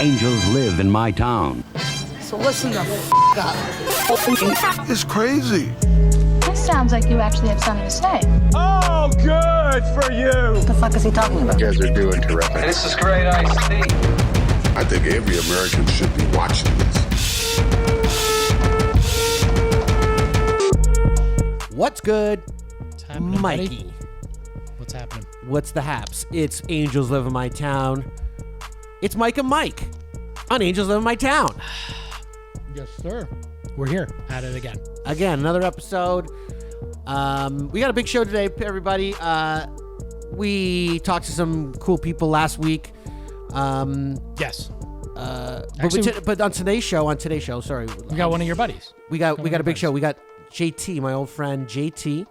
Angels live in my town. So listen the up. It's crazy. This sounds like you actually have something to say. Oh, good for you. What the fuck is he talking about? You guys are doing terrific. This is great iced tea. I think every American should be watching this. What's good, What's happening, Mikey? buddy? What's happening? What's the haps? It's Angels Live in My Town. It's Mike and Mike on Angels Live in My Town. Yes, sir. We're here at it again. Again, another episode. We got a big show today, everybody. We talked to some cool people last week. Yes. But on today's show, sorry, We got one of your buddies. We got a big show. We got JT, my old friend JT.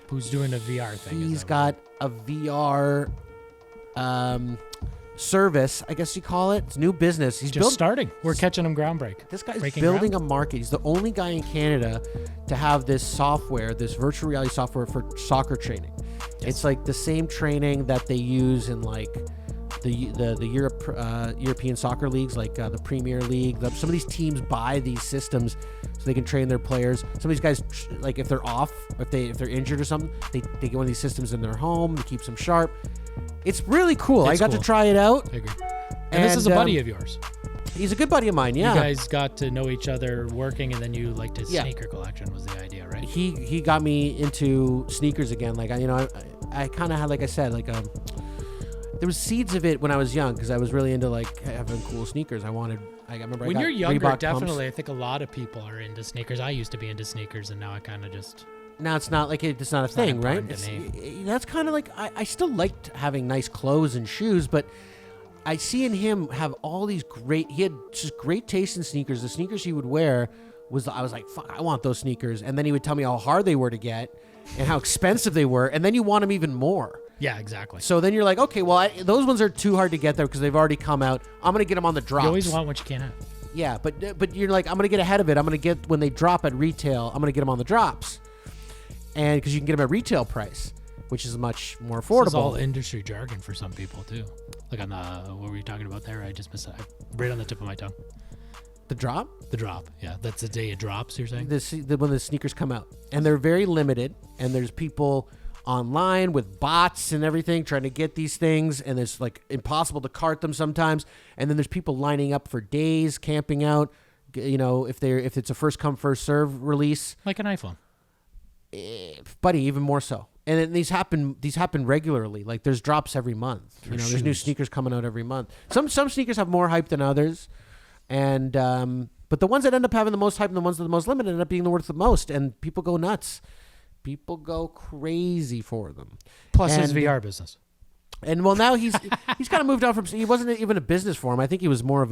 Who's doing a VR thing. He's got a VR service, I guess you call it. It's new business. He's just starting. We're catching him groundbreak. This guy's Breaking building ground? a market. He's the only guy in Canada to have this software, this virtual reality software for soccer training. Yes. It's like the same training that they use in like the European soccer leagues, like the Premier League. Some of these teams buy these systems so they can train their players. Some of these guys, like if they're off, if they're injured or something, they get one of these systems in their home that keeps them sharp. It's really cool. I got to try it out. I agree. And this is a buddy of yours. He's a good buddy of mine, yeah. You guys got to know each other working, and then you liked his sneaker collection was the idea, right? He got me into sneakers again. Like, I kind of had, like I said, like there was seeds of it when I was young because I was really into like having cool sneakers. I remember When I got you're younger, Reebok definitely, pumps. I think a lot of people are into sneakers. I used to be into sneakers, and now I kind of just... Now it's not like it's not a thing, not right? important to me. That's kind of like I still liked having nice clothes and shoes, but I see in him have all these he had just great taste in sneakers. The sneakers he would wear I was like, fuck, I want those sneakers. And then he would tell me how hard they were to get and how expensive they were. And then you want them even more. Yeah, exactly. So then you're like, okay, well, those ones are too hard to get there because they've already come out. I'm going to get them on the drops. You always want what you can't have. Yeah, but you're like, I'm going to get ahead of it. I'm going to get, when they drop at retail, I'm going to get them on the drops. And because you can get them at retail price, which is much more affordable. This is all industry jargon for some people too. Like on the what were you talking about there? I just missed it. Right on the tip of my tongue. The drop? The drop. Yeah, that's the day it drops. You're saying When the sneakers come out, and they're very limited. And there's people online with bots and everything trying to get these things, and it's like impossible to cart them sometimes. And then there's people lining up for days, camping out. You know, if it's a first come first serve release, like an iPhone. Buddy, even more so. And then these happen regularly. Like there's drops every month. There's new sneakers coming out every month. Some sneakers have more hype than others, and but the ones that end up having the most hype and the ones that are the most limited end up being the worth the most. And people go nuts. People go crazy for them. Plus his VR business. And well, now he's kind of moved on from. He wasn't even a business for him. I think he was more of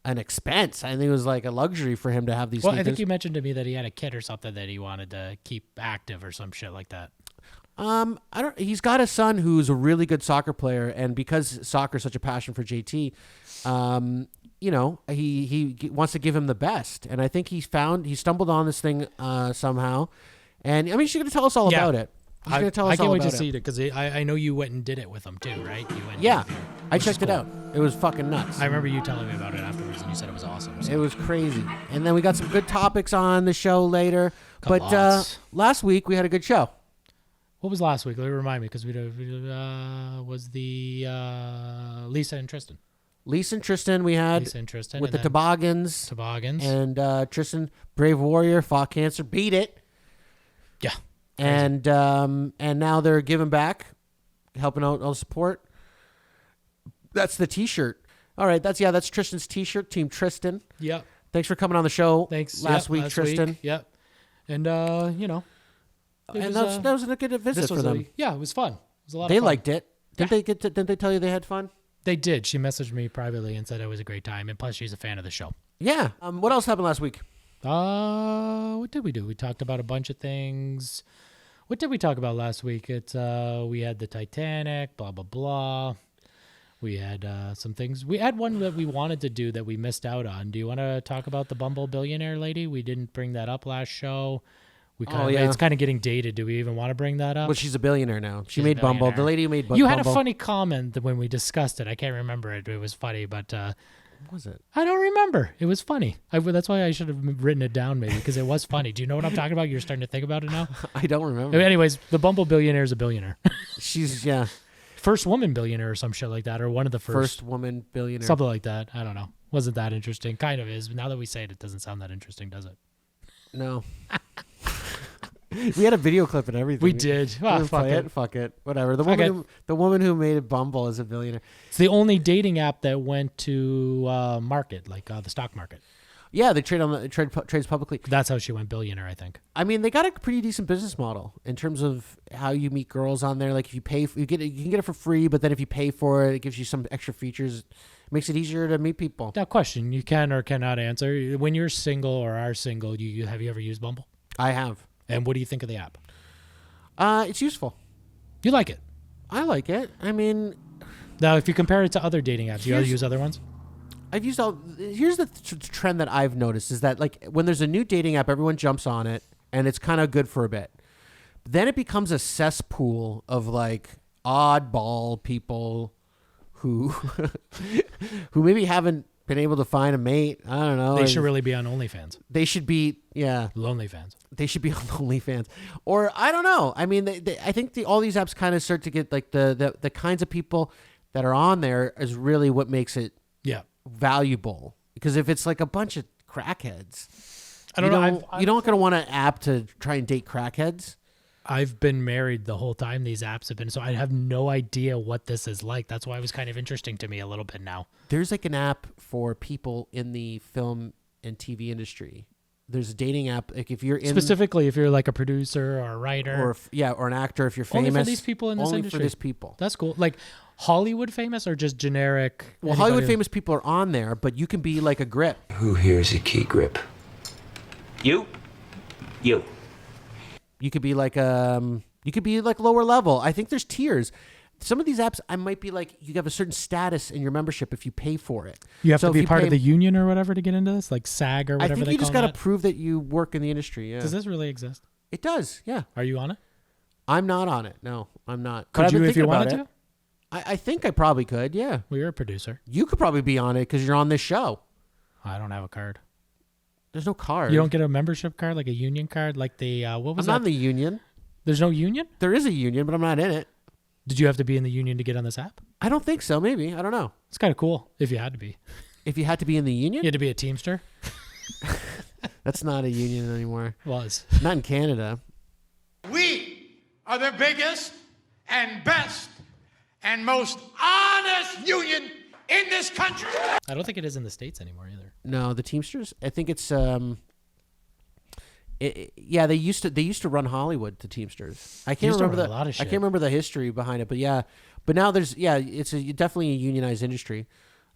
an expense. I think it was like a luxury for him to have these sneakers. I think you mentioned to me that he had a kid or something that he wanted to keep active or some shit like that. He's got a son who's a really good soccer player, and because soccer is such a passion for JT, he wants to give him the best. And I think he stumbled on this thing somehow. And I mean, she's going to tell us all about it. She's going to tell us all about it. I can't wait to see it because I know you went and did it with him too, right? I checked it out. It was fucking nuts. I remember you telling me about it afterwards, and you said it was awesome. So. It was crazy. And then we got some good topics on the show later. Last week we had a good show. What was last week? Let me remind me, because was the Lisa and Tristan. Lisa and Tristan we had. Lisa and Tristan. With the toboggans. And Tristan, brave warrior, fought cancer, beat it. Yeah. And now they're giving back, helping out all the support. That's the T-shirt. All right, that's Tristan's T-shirt, Team Tristan. Yep. Thanks for coming on the show. Thanks. Last week, Tristan. Yep. And that was a good visit for them. It was fun. It was a lot of fun. They liked it. Didn't they tell you they had fun? They did. She messaged me privately and said it was a great time, and plus she's a fan of the show. Yeah. What else happened last week? What did we do? We talked about a bunch of things. What did we talk about last week? It's we had the Titanic, blah blah blah. We had some things. We had one that we wanted to do that we missed out on. Do you want to talk about the Bumble billionaire lady? We didn't bring that up last show. It's kind of getting dated. Do we even want to bring that up? Well, she's a billionaire now. She made Bumble. The lady who made Bumble. You had a funny comment when we discussed it. I can't remember it. It was funny, but What was it? I don't remember. It was funny. That's why I should have written it down maybe because it was funny. Do you know what I'm talking about? You're starting to think about it now? I don't remember. Anyways, the Bumble billionaire is a billionaire. She's, First woman billionaire or some shit like that, or one of the first woman billionaire. something like that. I don't know. Wasn't that interesting? Kind of is. But now that we say it, it doesn't sound that interesting, does it? No. We had a video clip and everything. We did. Ah, fuck it. Fuck it. Whatever. Fuck The woman who made Bumble is a billionaire. It's the only dating app that went to market, like the stock market. Yeah, they trades publicly. That's how she went billionaire, I think. I mean, they got a pretty decent business model in terms of how you meet girls on there. Like if you pay, you can get it for free, but then if you pay for it, it gives you some extra features. It makes it easier to meet people. Now, question you can or cannot answer: when you're single or are single, have you ever used Bumble? I have. And what do you think of the app? It's useful. You like it? I like it. I mean, now if you compare it to other dating apps, you use other ones? I've used all. Here's the trend that I've noticed is that like when there's a new dating app, everyone jumps on it, and it's kind of good for a bit. Then it becomes a cesspool of like oddball people who who maybe haven't been able to find a mate. I don't know. They should really be on OnlyFans. They should be, Lonely fans. They should be on OnlyFans, or I don't know. I mean, I think all these apps kind of start to get like the kinds of people that are on there is really what makes it valuable. Because if it's like a bunch of crackheads, I don't know. You don't gonna want an app to try and date crackheads. I've been married the whole time these apps have been, so I have no idea what this is like. That's why it was kind of interesting to me a little bit now. There's like an app for people in the film and TV industry. There's a dating app. Like if you're specifically if you're like a producer or a writer or an actor, if you're famous. Only for these people in this industry. Only for these people. That's cool. Like Hollywood famous or just generic? Well, Hollywood famous people are on there, but you can be like a grip. Who here is a key grip? You. You could be like lower level. I think there's tiers. Some of these apps, I might be like, you have a certain status in your membership if you pay for it. You have to be part of the union or whatever to get into this, like SAG or whatever. I think you just got to prove that you work in the industry. Yeah. Does this really exist? It does. Yeah. Are you on it? I'm not on it. No, I'm not. Could you if you wanted to? I think I probably could. Yeah. Well, you're a producer. You could probably be on it because you're on this show. I don't have a card. There's no card. You don't get a membership card, like a union card, like the what was that? I'm not in the union. There's no union? There is a union, but I'm not in it. Did you have to be in the union to get on this app? I don't think so. Maybe. I don't know. It's kind of cool if you had to be. If you had to be in the union? You had to be a Teamster? That's not a union anymore. Was. Not in Canada. We are the biggest and best and most honest union in this country. I don't think it is in the States anymore either. No, the Teamsters. I think it's they used to run Hollywood, the Teamsters. I can't remember a lot of shit. I can't remember the history behind it, but yeah. But now it's definitely a unionized industry.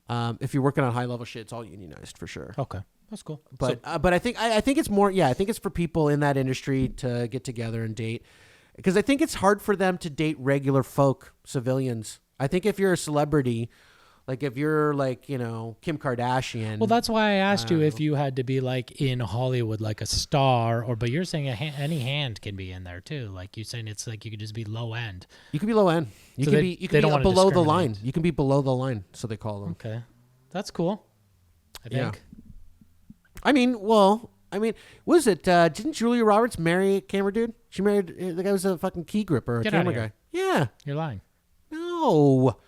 If you're working on high level shit, it's all unionized for sure. Okay, that's cool. But I think it's more. Yeah, I think it's for people in that industry to get together and date, because I think it's hard for them to date regular folk, civilians. I think if you're a celebrity. Like if you're like, Kim Kardashian. Well, that's why I asked you if you had to be like in Hollywood, like a star, but you're saying any hand can be in there too. Like you're saying it's like you could just be low end. You can be low end. You can be below the line. You can be below the line, so they call them. Okay, that's cool. I think. Yeah. I mean, what was it? Didn't Julia Roberts marry a camera dude? She married the guy who was a fucking key gripper, a camera guy. Yeah. You're lying. No,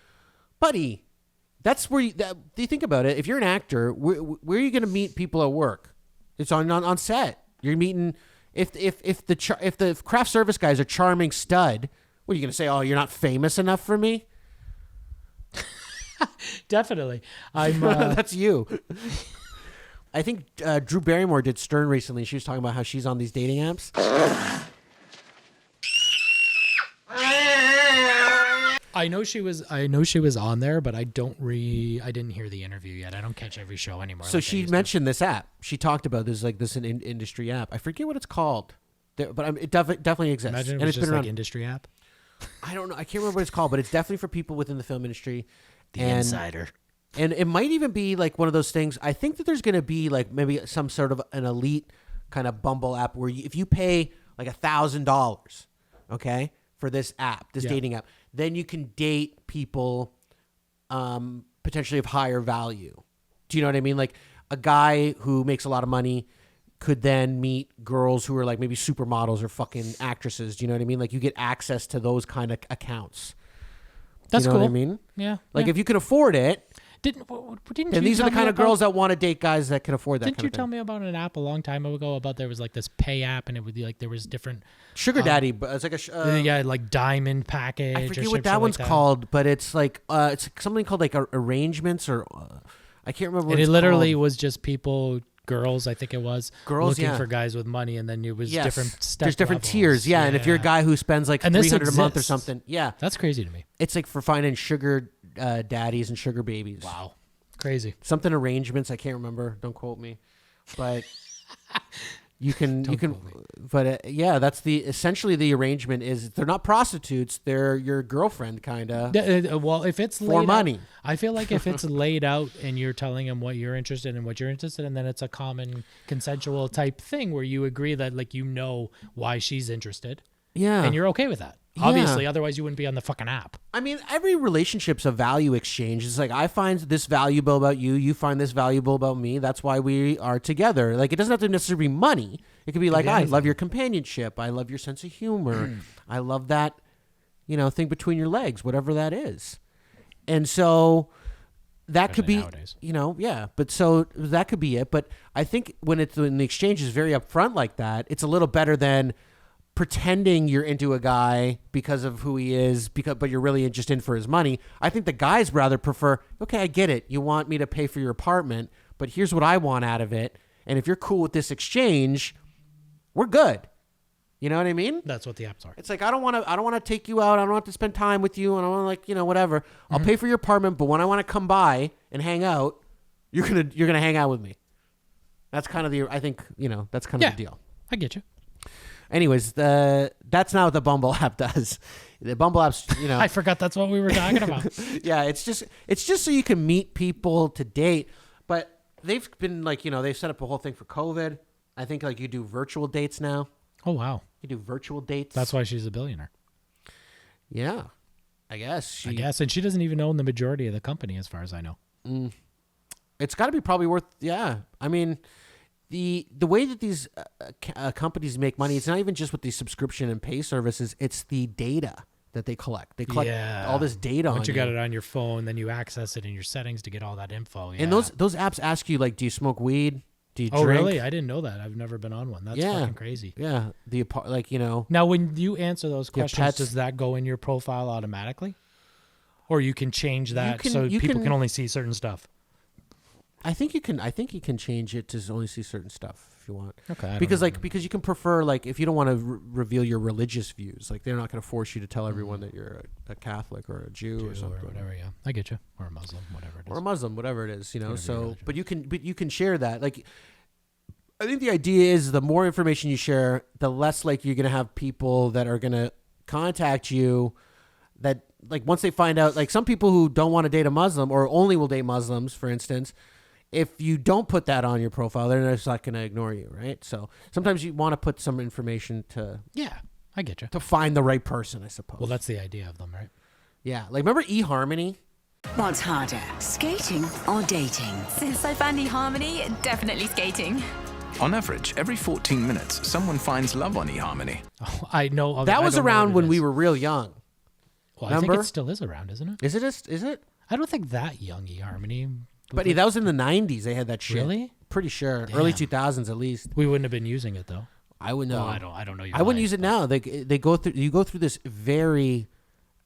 buddy. That's where do you think about it? If you're an actor, where are you going to meet people at work? It's on set. You're meeting if the craft service guy's a charming stud. What are you going to say? Oh, you're not famous enough for me. Definitely, I'm. That's you. I think Drew Barrymore did Stern recently. She was talking about how she's on these dating apps. I know she was on there, but I didn't hear the interview yet. I don't catch every show anymore. So she mentioned this app. She talked about this an industry app. I forget what it's called, but it definitely exists. Imagine it was just like industry app. I don't know. I can't remember what it's called, but it's definitely for people within the film industry. The insider. And it might even be like one of those things. I think that there's going to be like maybe some sort of an elite kind of Bumble app where if you pay like $1,000, okay, for this app, this dating app, then you can date people potentially of higher value Do you know what I mean? Like a guy who makes a lot of money could then meet girls who are like maybe supermodels or fucking actresses. Do you know what I mean? Like you get access to those kind of accounts. That's you know cool. what I mean? Yeah. Like if you can afford it, didn't and these are the kind of girls that want to date guys that can afford that. Didn't kind you of tell thing. me about an app a long time ago about there was like this pay app and it would be like there was different Sugar daddy, but it's like a like diamond package. I or forget some what shit that one's like called, but it's like it's something called like arrangements or I can't remember. What And it's it literally called. was just girls, I think it was, Girls, looking yeah. for guys with money, and then it was Yes. different step There's different levels. tiers, yeah. And if you're a guy who spends like And this $300 a month or exists. something, yeah, That's crazy to me. it's like for finding sugar daddies and sugar babies. Wow. Crazy. Something arrangements, I can't remember. Don't quote me, but you can quote me. But yeah, that's essentially the arrangement is they're not prostitutes, they're your girlfriend kind of. Well, if it's For laid money. out, I feel like if it's laid out and you're telling them what you're interested in, then it's a common consensual type thing where you agree that like you know why she's interested. Yeah, And you're okay with that. Yeah. Obviously, otherwise you wouldn't be on the fucking app. I mean, every relationship's a value exchange. It's like I find this valuable about you, you find this valuable about me. That's why we are together. Like it doesn't have to necessarily be money. It could be like be I anything. love your companionship. I love your sense of humor. I love that, thing between your legs, whatever that is. And so that could Especially be, nowadays. yeah. But so that could be it. But I think when the exchange is very upfront like that, it's a little better than pretending you're into a guy because of who he is, but you're really just in for his money. I think the guys rather prefer, okay, I get it. You want me to pay for your apartment, but here's what I want out of it. And if you're cool with this exchange, we're good. You know what I mean? That's what the apps are. It's like I don't want to take you out. I don't want to spend time with you. And I want to whatever. I'll pay for your apartment, but when I want to come by and hang out, you're gonna hang out with me. That's kind of that's kind of the deal. I get you. Anyways, that's not what the Bumble app does. The Bumble app's, I forgot that's what we were talking about. yeah, it's just so you can meet people to date. But they've been like, they've set up a whole thing for COVID. I think like you do virtual dates now. Oh, wow. You do virtual dates. That's why she's a billionaire. Yeah, I guess. And she doesn't even own the majority of the company, as far as I know. It's got to be probably worth. Yeah, I mean, the way that these companies make money, it's not even just with these subscription and pay services. It's the data that they collect. They collect all this data. Once you got it on your phone, then you access it in your settings to get all that info. Yeah. And those apps ask you like, do you smoke weed? Do you Oh, drink? really? I didn't know that. I've never been on one. That's fucking crazy. Yeah. Now, when you answer those You have questions, pets. does that go in your profile automatically? Or you can change that so you people can- can only see certain stuff? I think you can change it to only see certain stuff if you want. Okay. I don't Because know. because you can prefer like if you don't want to reveal your religious views, like they're not going to force you to tell everyone that you're a Catholic or a Jew or something. Or whatever, yeah. I get you. Or a Muslim, whatever it is. Or a Muslim, whatever it is, gonna be So, religion. but you can share that. Like, I think the idea is the more information you share, the less like you're gonna have people that are gonna contact you. That like once they find out, like some people who don't want to date a Muslim or only will date Muslims, for instance. If you don't put that on your profile, they're just not going to ignore you, right? So sometimes you want to put some information to I get you. to find the right person, I suppose. Well, that's the idea of them, right? Yeah, like remember eHarmony? What's harder, skating or dating? Since I found eHarmony, definitely skating. On average, every 14 minutes, someone finds love on eHarmony. Oh, I know. of it. That I was don't know around what it when is. we were real young. Well, I Remember? think it still is around, isn't it? Is it? Is it? I don't think that young eHarmony. But that was in the 90s. They had that shit. Really? Pretty sure. Early Damn. 2000s at least. We wouldn't have been using it though. I wouldn't know. Well, I don't know. I wouldn't use it now. They go through. You go through this very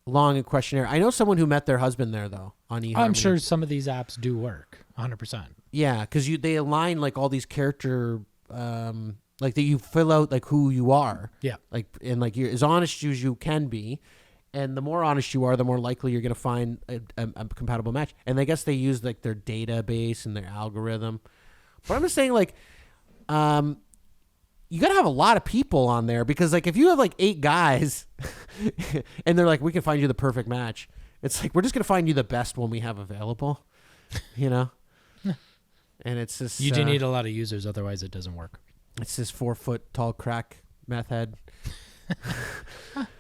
long questionnaire. I know someone who met their husband there though on eHarmony. I'm sure some of these apps do work 100%. Yeah, because they align like all these character, like that you fill out like who you are. Yeah. Like and like you're as honest as you can be, and the more honest you are, the more likely you're gonna find a compatible match. And I guess they use like their database and their algorithm. But I'm just saying like, you gotta have a lot of people on there because like if you have like 8 guys, and they're like, we can find you the perfect match. It's like we're just gonna find you the best one we have available, And it's just You do need a lot of users, otherwise it doesn't work. It's this 4 foot tall crack meth head.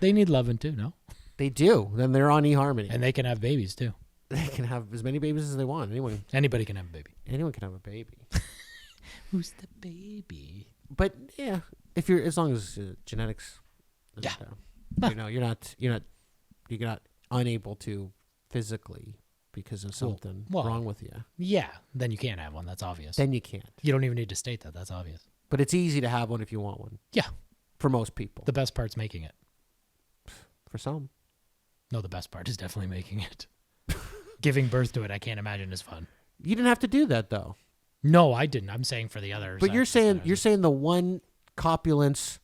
They need loving too, no? They do. Then they're on eHarmony. And they can have babies too. They can have as many babies as they want. Anybody can have a baby. Anyone can have a baby. Who's the baby? But yeah, if you're as long as genetics, Yeah. you're not unable to physically because of something wrong with you. Yeah, then you can't have one. That's obvious. Then you can't. You don't even need to state that. That's obvious. But it's easy to have one if you want one. Yeah. For most people. The best part's making it. For some. No, the best part is definitely making it. Giving birth to it, I can't imagine is fun. You didn't have to do that though. No, I didn't. I'm saying for the others. But you're saying the one copulence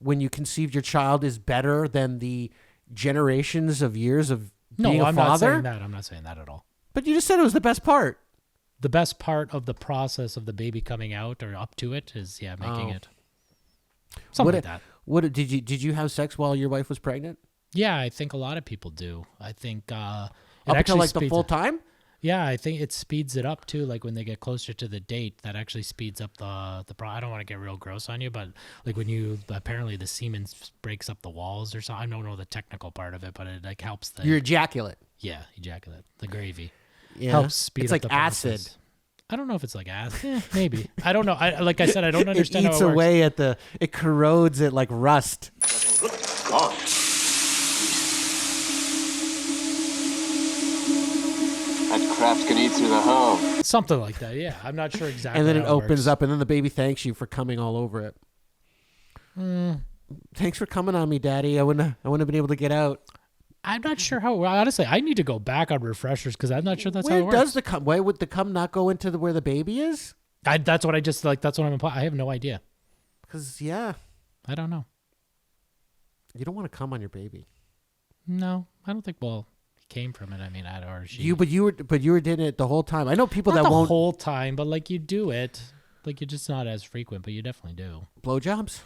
when you conceived your child is better than the generations of years of being a I'm father? not saying that. I'm not saying that at all. But you just said it was the best part. The best part of the process of the baby coming out or up to it is making it. Something like that. What did you have sex while your wife was pregnant? Yeah, I think a lot of people do. I think it Up actually until like the full time? Yeah, I think it speeds it up too. Like when they get closer to the date, that actually speeds up the I don't want to get real gross on you, but like when you apparently the semen breaks up the walls or something. I don't know the technical part of it, but it like helps Your ejaculate. Yeah, ejaculate. The gravy. Yeah. Helps speed it's up like the acid. process. I don't know if it's like acid. Maybe. I don't know. Like I said, I don't understand It eats how it works. away at it corrodes it like rust. God. That crap's gonna eat through the hull. Something like that, yeah. I'm not sure exactly And then how it opens works. up, and then the baby thanks you for coming all over it. Thanks for coming on me, Daddy. I wouldn't have been able to get out. I'm not sure how. Honestly, I need to go back on refreshers because I'm not sure that's how it Where works. does the cum? Why would the cum not go into where the baby is? That's what I just like. That's what I'm implying. I have no idea. Because I don't know. You don't want to cum on your baby. No, I don't think. Well, he came from it. I mean, or she. You were doing it the whole time. I know people Not that the won't whole time, but like you do it. Like you're just not as frequent, but you definitely do. blowjobs.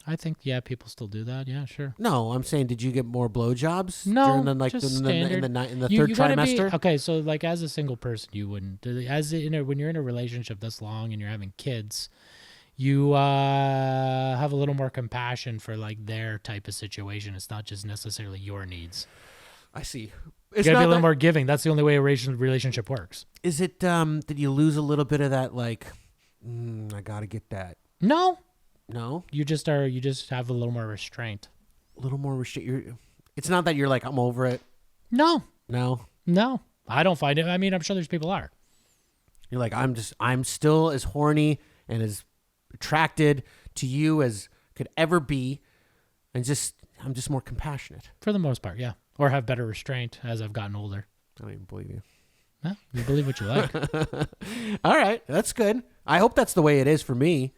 I think people still do that. Yeah, sure. No, I'm saying, did you get more blowjobs? No, during the, just in standard. the You- third you gotta trimester. okay, so like as a single person, you wouldn't. When you're in a relationship this long and you're having kids, you have a little more compassion for like their type of situation. It's not just necessarily your needs. I see. You It's gotta be not a little that- more giving. That's the only way a relationship works. Is it? Did you lose a little bit of that? Like, I gotta get that. No, No, you just have a little more restraint. a little more restraint. It's not that you're like, I'm over it. No, No, I don't find it. I mean, I'm sure there's people are. you're like, I'm still as horny and as attracted to you as could ever be, and I'm just more compassionate. For the most part, yeah. Or have better restraint as I've gotten older. I don't even believe you. Huh? You believe what you like. All right, that's good. I hope that's the way it is for me.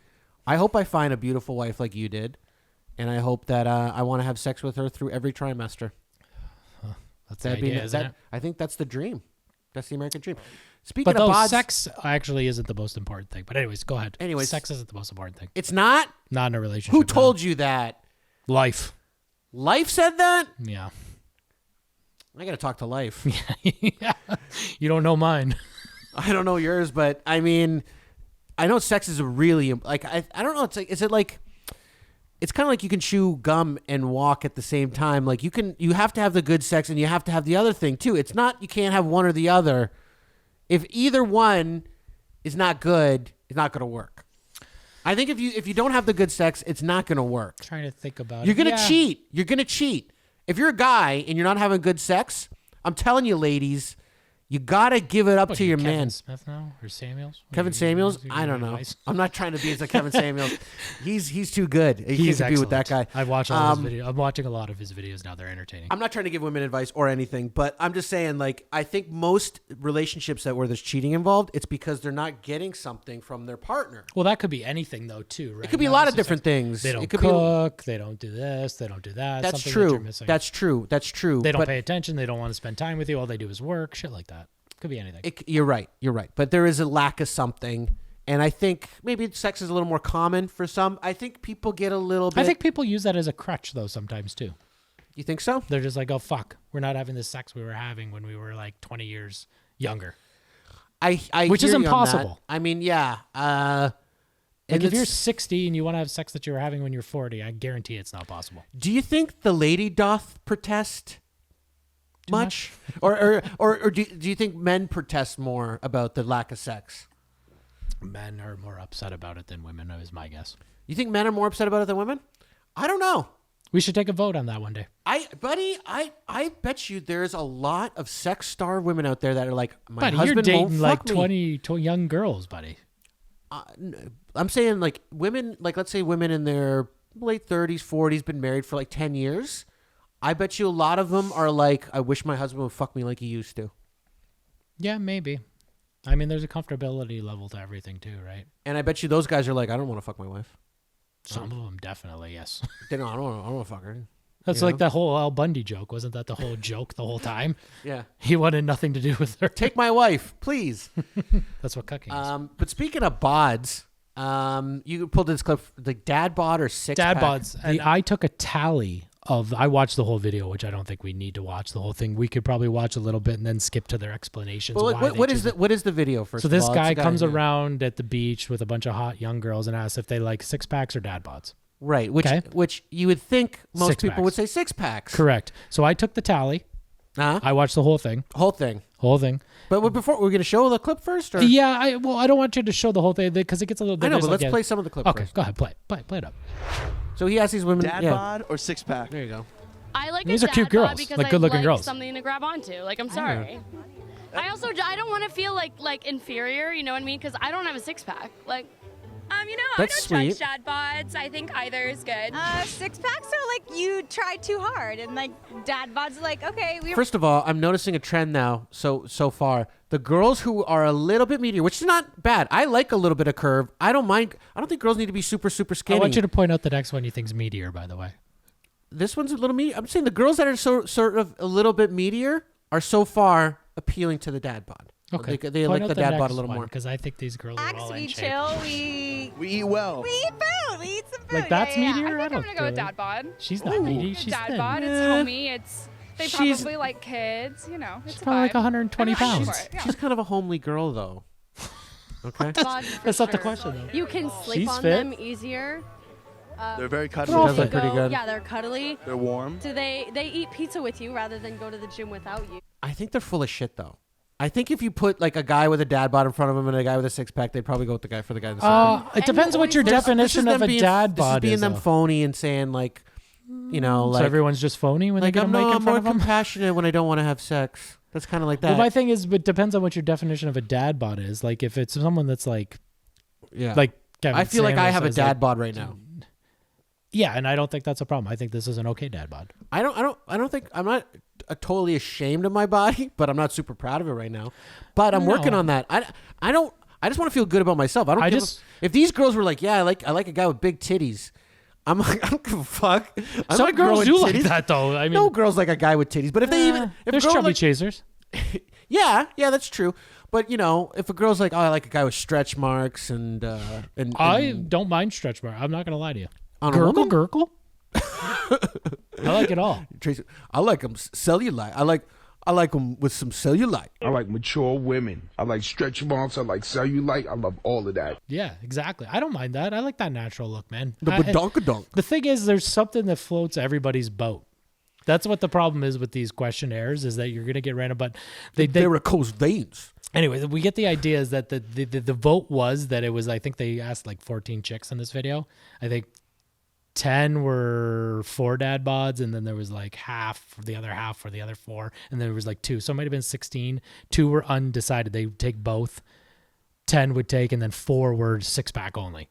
I hope I find a beautiful wife like you did, and I hope that I want to have sex with her through every trimester. That's the idea, isn't it? I think that's the dream. That's the American dream. Speaking But of though bods, sex actually isn't the most important thing. But anyways, go ahead. Anyways. Sex isn't the most important thing. it's not. Not in a relationship. Who no. told you that? Life. Life said that? Yeah. I got to talk to Life. Yeah. You don't know mine. I don't know yours, but I mean, I know sex is a really like I don't know. It's like, is it like? It's kind of like you can chew gum and walk at the same time. Like you have to have the good sex and you have to have the other thing too. It's not you can't have one or the other. If either one is not good, it's not going to work. I think if you don't have the good sex, it's not going to work. Trying to think about You're it. going to cheat. You're going to cheat. If you're a guy and you're not having good sex, I'm telling you, ladies, you got to give it up What, to your Kevin man. Smith now? Or Samuels? What Kevin are you- Samuels? you I don't giving know. advice? I'm not trying to be as a Kevin Samuels. He's too good. He's can't be with that guy. excellent. I've watched all his videos. I'm watching a lot of his videos now. They're entertaining. I'm not trying to give women advice or anything, but I'm just saying, like, I think most relationships where there's cheating involved, it's because they're not getting something from their partner. Well, that could be anything though, too, right? It could be a Not lot of necessarily- different things. They don't It could cook. They don't do this. They don't do that. That's something that you're true. missing. That's true. That's true. They don't But pay attention. They don't want to spend time with you. All they do is work. Shit like that. Could be anything. You're right. You're right. But there is a lack of something. And I think maybe sex is a little more common for some. I think people get a little bit. I think people use that as a crutch, though, sometimes, too. You think so? They're just like, oh, fuck. We're not having the sex we were having when we were like 20 years younger. I Which hear is you on that. impossible. I mean, yeah. Like and if you're it's- 60 and you want to have sex that you were having when you're 40, I guarantee it's not possible. Do you think the lady doth protest? much? or do you think men protest more about the lack of sex? Men are more upset about it than women, is my guess. You think men are more upset about it than women? I don't know. We should take a vote on that one day. I bet you there's a lot of sex star women out there that are like, my buddy, husband you're won't dating like fuck me. 20 young girls, buddy. I'm saying like women, like let's say women in their late 30s, 40s, been married for like 10 years. I bet you a lot of them are like, I wish my husband would fuck me like he used to. Yeah, maybe. I mean, there's a comfortability level to everything too, right? And I bet you those guys are like, I don't want to fuck my wife. Some of them definitely, yes. I don't want to fuck her. That's like that whole Al Bundy joke. Wasn't that the whole joke the whole time? Yeah. He wanted nothing to do with her. Take my wife, please. That's what cucking is. But speaking of bods, you pulled this clip, like Dad Bod or six Dad pack. Bods. And I took a tally of, I watched the whole video, which I don't think we need to watch the whole thing. We could probably watch a little bit and then skip to their explanations. Well, what is the video first? So of this all? guy It's a comes yeah. around at the beach with a bunch of hot young girls and asks if they like 6-packs or Dad Bods. Right, which you would think most people would say 6-packs. Correct. So I took the tally. I watched the whole thing. Whole thing. But before, we're going to show the clip first? Or? Yeah, I don't want you to show the whole thing because it gets a little bit. I know, but let's play some of the clip first. first. Go ahead, play it up. So he asks these women, Dad bod or 6-pack? There you go. I like These a are cute dad girls, bod because like good-looking I like girls. something to grab onto. Like, I'm sorry. I don't want to feel like inferior, you know what I mean? Because I don't have a 6-pack. Like, That's I don't sweet. judge dad bods. I think either is good. 6-packs are like you tried too hard, and like dad bods are like, okay, we. First of all, I'm noticing a trend now. So far, the girls who are a little bit meatier, which is not bad. I like a little bit of curve. I don't mind. I don't think girls need to be super skinny. I want you to point out the next one you think's meatier, by the way. This one's a little meatier. I'm saying the girls that are sort of a little bit meatier are so far appealing to the dad bod. Okay. They like the dad bod a little more. Because I think these girls are all in We shape. chill. We eat well. We eat food. We eat some food. Like that's yeah. meatier? I think I'm gonna go with dad bod. She's not meaty. She's dad thin. bod. It's homey. They She's- probably like kids. You know, it's She's a probably like vibe. 120 I'm happy pounds. for it, yeah. She's kind of a homely girl, though. Okay. That's not the question, though. You can sleep She's on fit. them easier. They're very cuddly. She does look pretty good. Yeah, they're cuddly. They're warm. Do they eat pizza with you rather than go to the gym without you? I think they're full of shit, though. I think if you put like a guy with a dad bod in front of him and a guy with a 6-pack, they'd probably go with the guy for the guy with the 6-pack. It depends on what your definition of a dad bod This is being them though. phony and saying like, you know, like So everyone's just phony when like they get I'm a mic in more front of them? compassionate when I don't want to have sex. That's kind of like that. Well, my thing is, it depends on what your definition of a dad bod is. Like, if it's someone that's like, yeah, like Kevin I feel like I Samuels have a says, dad like- bod right now. Yeah, and I don't think that's a problem. I think this is an okay dad bod. I don't think I'm not totally ashamed of my body, but I'm not super proud of it right now. But I'm working on that. I just want to feel good about myself. If these girls were like, yeah, I like a guy with big titties. I'm like, I don't give a fuck. I'm Some not girls growing do like titties. that, though. I mean, no girls like a guy with titties. But if they even if there's girls chubby like, chasers. yeah, that's true. But you know, if a girl's like, oh, I like a guy with stretch marks and I don't mind stretch mark. I'm not gonna lie to you. On a woman? Gurgle. I like it all. Tracy, I like them cellulite. I like them with some cellulite. I like mature women. I like stretch marks. I like cellulite. I love all of that. Yeah, exactly. I don't mind that. I like that natural look, man. The badonkadonk. The thing is, there's something that floats everybody's boat. That's what the problem is with these questionnaires, is that you're going to get random, but they varicose veins. Anyway, we get the idea is that the vote was that it was, I think they asked like 14 chicks in this video. I think 10 were for dad bods, and then there was like the other half for the other 4, and then there was like 2. So it might have been 16. 2 were undecided. They would take both. 10 would take, and then 4 were 6-pack only.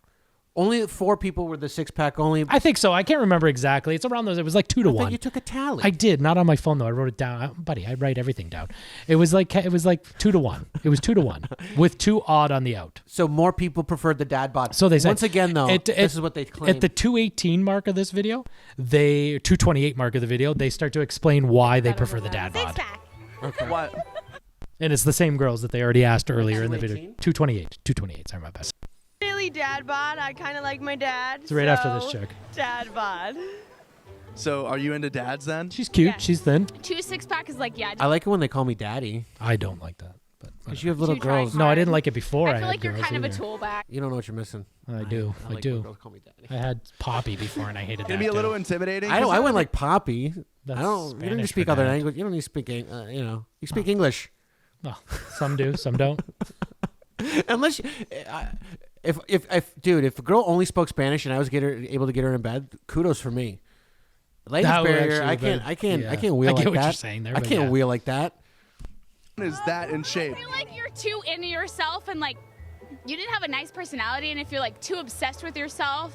Only 4 people were the 6-pack only. I think so. I can't remember exactly. It's around those. It was like 2 to 1. You took a tally. I did, not on my phone though. I wrote it down, buddy. I write everything down. It was like 2 to 1. It was 2 to 1 with 2 odd on the out. So more people preferred the dad bod. So they said, once again though, this is what they claim. At the 218 mark of this video, 228 mark of the video, they start to explain why they prefer the dad bod. Okay. What? And it's the same girls that they already asked earlier in the video. 228. Sorry, my bad. Really dad bod. I kind of like my dad. It's right after this chick. Dad bod. So are you into dads then? She's cute. Yeah. She's thin. 2 6-pack is like, yeah. I like it when they call me daddy. I don't like that. Because you have little You try girls. No, I didn't like it before. I I feel had like you're girls kind of a either. tool bag. You don't know what you're missing. I do. I like do. when girls call me daddy. I had Poppy before, and I hated that. Can it be a little too. intimidating? I went like Poppy. That's I don't. You don't need Spanish to speak for other dad. language. You don't need to speak. You speak English. Well, some do, some don't. Unless, if a girl only spoke Spanish and I was able to get her in bed, kudos for me. Language That would barrier. actually I be- can't yeah. wheel I like get what that. you're saying there, I but can't yeah. wheel like that. Is that in shape? I feel like you're too into yourself and like you didn't have a nice personality, and if you're like too obsessed with yourself,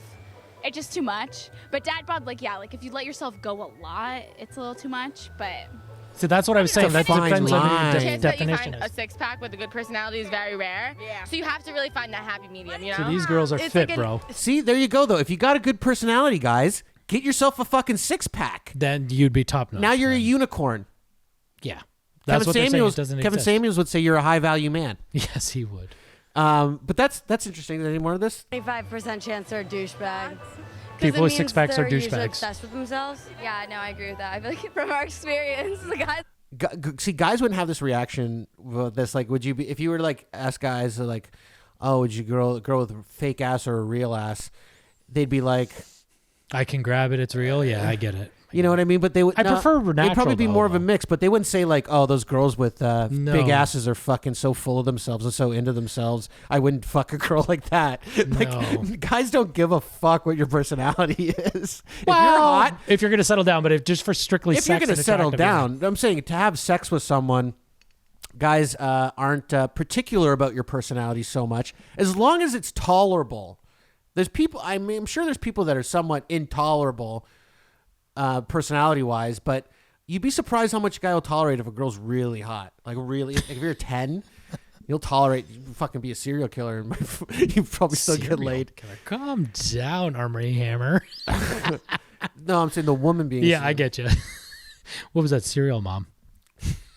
it's just too much. But Dad Bod, like if you let yourself go a lot, it's a little too much. But So that's what I was saying. That fine depends on line. your The chance that you definition. find a six-pack with a good personality is very rare. Yeah. So you have to really find that happy medium, you know? So these girls are It's fit, like an- bro. See, there you go though. If you got a good personality, guys, get yourself a fucking 6-pack. Then you'd be top notch. Now you're a unicorn. Yeah. That's what they're saying. It doesn't Kevin exist. Samuels would say you're a high value man. Yes, he would. But that's interesting. Any more of this? 25% chance they're douchebags. People with six-packs are They're usually douchebags. obsessed with themselves. Yeah, no, I agree with that. I feel like from our experience, the guys. See, guys wouldn't have this reaction. That's like, would you be if you were to like ask guys like, oh, would you girl with a fake ass or a real ass? They'd be like, I can grab it. It's real. Yeah, I get it. you know what I mean? But they would. I prefer They'd natural, probably be more though. of a mix, but they wouldn't say like, oh, those girls with big No. asses are fucking so full of themselves and so into themselves. I wouldn't fuck a girl like that. Like, No. guys don't give a fuck what your personality is. If Well, you're hot, if you're gonna settle down, but if just for strictly if sex, you're going to and settle attractive, down, I'm saying to have sex with someone, guys aren't particular about your personality so much as long as it's tolerable. There's people. I'm sure there's people that are somewhat intolerable, personality-wise, but you'd be surprised how much a guy will tolerate if a girl's really hot. Like really, like if you're a 10, you'll tolerate. You fucking be a serial killer, and you probably still get Serial laid. killer. Calm down, Armory Hammer. No, I'm saying the woman being. Yeah, I get you. What was that, Serial Mom?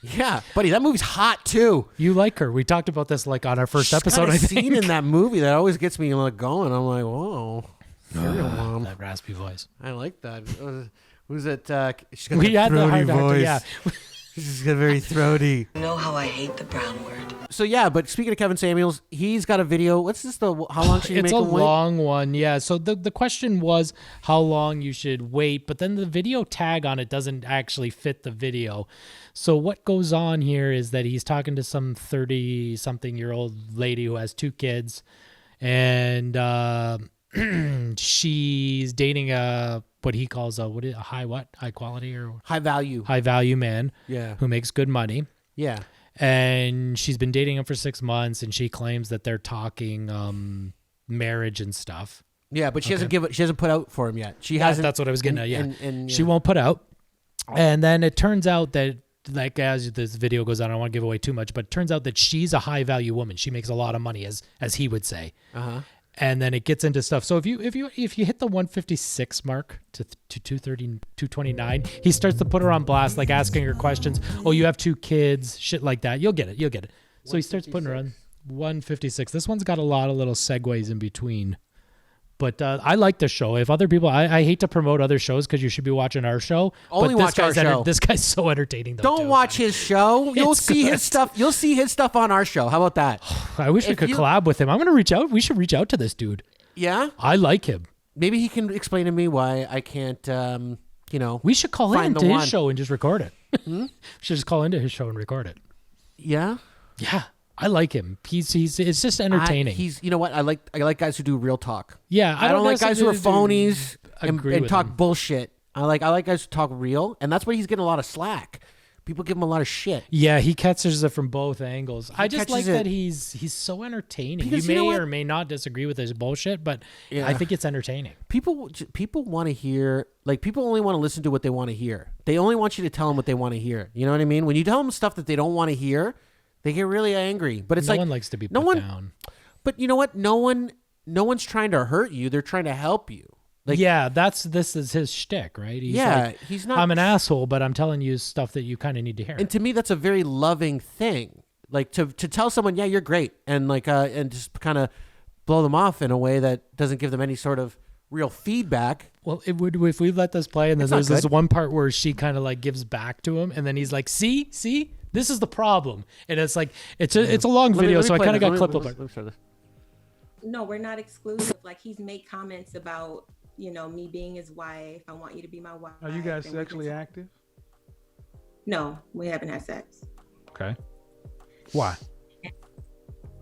Yeah, buddy, that movie's hot too. You like her? We talked about this like on our first She's episode. got a I think. scene in that movie that always gets me like going. I'm like, whoa, Serial Mom. That raspy voice. I like that. Who's it? She's got We that had the throaty hard actor, voice. yeah. She's got very throaty. You know how I hate the brown word. So yeah, but speaking of Kevin Samuels, he's got a video. What's this? How long should you It's make a him wait? long one, yeah. So the question was how long you should wait, but then the video tag on it doesn't actually fit the video. So what goes on here is that he's talking to some 30-something-year-old lady who has 2 kids, and she's dating what he calls a high quality or high value man, Yeah. who makes good money. Yeah. And she's been dating him for 6 months, and she claims that they're talking marriage and stuff. Yeah, but she hasn't put out for him yet. She hasn't. That's what I was getting at. Yeah, and, she won't put out. And then it turns out that, like, as this video goes on, I don't want to give away too much, but it turns out that she's a high value woman. She makes a lot of money, as he would say. Uh-huh. And then it gets into stuff. So if you hit the 156 mark to 230, 229, he starts to put her on blast, like asking her questions. Oh, you have 2 kids, shit like that. You'll get it. So he starts putting her on 156. This one's got a lot of little segues in between. But I like the show. If other people, I hate to promote other shows because you should be watching our show. Only but watch our show. This guy's so entertaining. Though, Don't watch his show. You'll see good. his stuff. You'll see his stuff on our show. How about that? I wish we could collab with him. I'm going to reach out. We should reach out to this dude. Yeah? I like him. Maybe he can explain to me why I can't, We should call find into the his one. show and just record it. We should just call into his show and record it. Yeah? Yeah. I like him. He's it's just entertaining. You know what? I like guys who do real talk. Yeah, I don't like guys who are phonies agree and with talk him. bullshit. I like guys who talk real, and that's why he's getting a lot of slack. People give him a lot of shit. Yeah, he catches it from both angles. I just like catches it. that he's so entertaining. Because you you know may what? or may not disagree with his bullshit, but Yeah. I think it's entertaining. People want to hear, like, people only want to listen to what they want to hear. They only want you to tell them what they want to hear. You know what I mean? When you tell them stuff that they don't want to hear, they get really angry. But it's No like one likes to be put down. But you know what? No one's trying to hurt you. They're trying to help you. Like, yeah, this is his shtick, right? He's Yeah, he's not- I'm an asshole, but I'm telling you stuff that you kind of need to hear. and to me, that's a very loving thing. Like to tell someone, yeah, you're great, and like and just kind of blow them off in a way that doesn't give them any sort of real feedback. Well, it would if we let this play, and then It's not there's this good. one part where she kind of like gives back to him, and then he's like, "See, This is the problem. And it's like, it's a long video, so I kind of got clipped apart. No, we're not exclusive. Like, he's made comments about, me being his wife. I want you to be my wife. Are you guys sexually active? No, we haven't had sex. Okay. Why?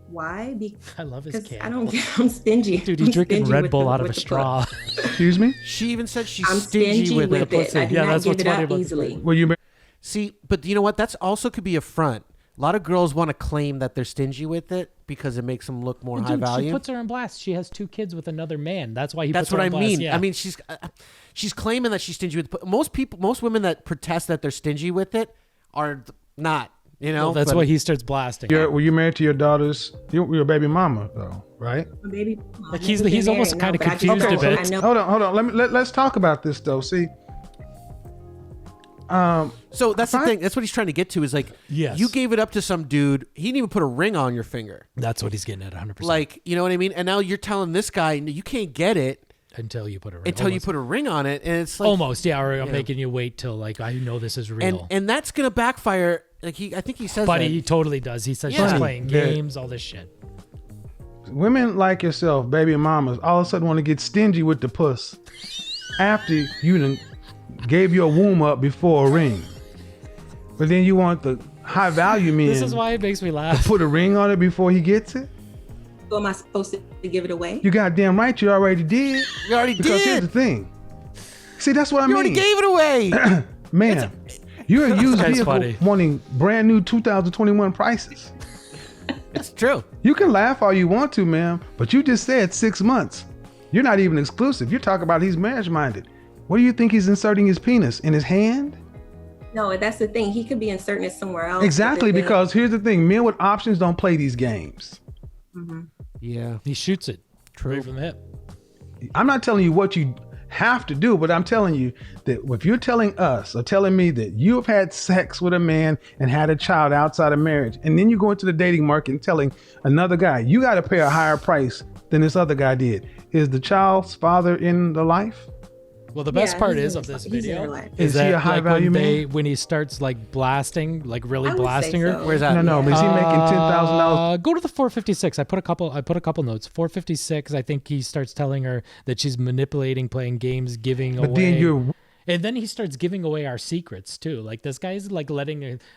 Why? I love his kid. I'm stingy. Dude, he's drinking Red Bull out of a straw. Excuse me? She even said she's I'm stingy with it. I do not give it up easily. Well, you see, but you know what? That's also could be a front. A lot of girls want to claim that they're stingy with it because it makes them look more high value. She puts her in blast. She has 2 kids with another man. That's why he That's puts her what in I blast. mean. Yeah. I mean, she's claiming that she's stingy with it. Most women that protest that they're stingy with it are not. Well, that's why he starts blasting. Were you married to your daughter's? You're a baby mama, though, right? Baby. Like he's almost kind of confused a bit. Hold on. Let's talk about this though. See. So that's the thing. That's what he's trying to get to. Is like, yes, you gave it up to some dude. He didn't even put a ring on your finger. That's what he's getting at 100%. Like, you know what I mean? And now you're telling this guy you can't get it until you put a ring. You put a ring on it, and it's like almost, yeah. Or I'm making you wait till like I know this is real, and that's gonna backfire. Like I think he says, but that. he totally does. He says she's playing games, all this shit. Women like yourself, baby mamas, all of a sudden want to get stingy with the puss after you done gave your womb up before a ring. But then you want the high value men. This is why it makes me laugh. To put a ring on it before he gets it. So am I supposed to give it away? You goddamn right, you already did. You already because did. Here's the thing. See, that's what I mean. You already gave it away, man. You're a used vehicle funny. wanting brand new 2021 prices. It's true. You can laugh all you want to, ma'am, but you just said 6 months. You're not even exclusive. You're talking about he's marriage minded. What do you think he's inserting his penis in his hand? No, that's the thing. He could be inserting it somewhere else. Exactly, because here's the thing. Men with options don't play these games. Mm-hmm. Yeah. He shoots it True. from the hip. I'm not telling you what you have to do, but I'm telling you that if you're telling us or telling me that you have had sex with a man and had a child outside of marriage, and then you go into the dating market and telling another guy, you got to pay a higher price than this other guy did. Is the child's father in the life? Well, the best part is of this video is that he a high value man? When he starts like blasting, like really blasting her. So. Where's that? No, is he making $10,000? Go to the 456. I put a couple notes. 456. I think he starts telling her that she's manipulating, playing games, giving away. But then and then he starts giving away our secrets too. Like this guy's like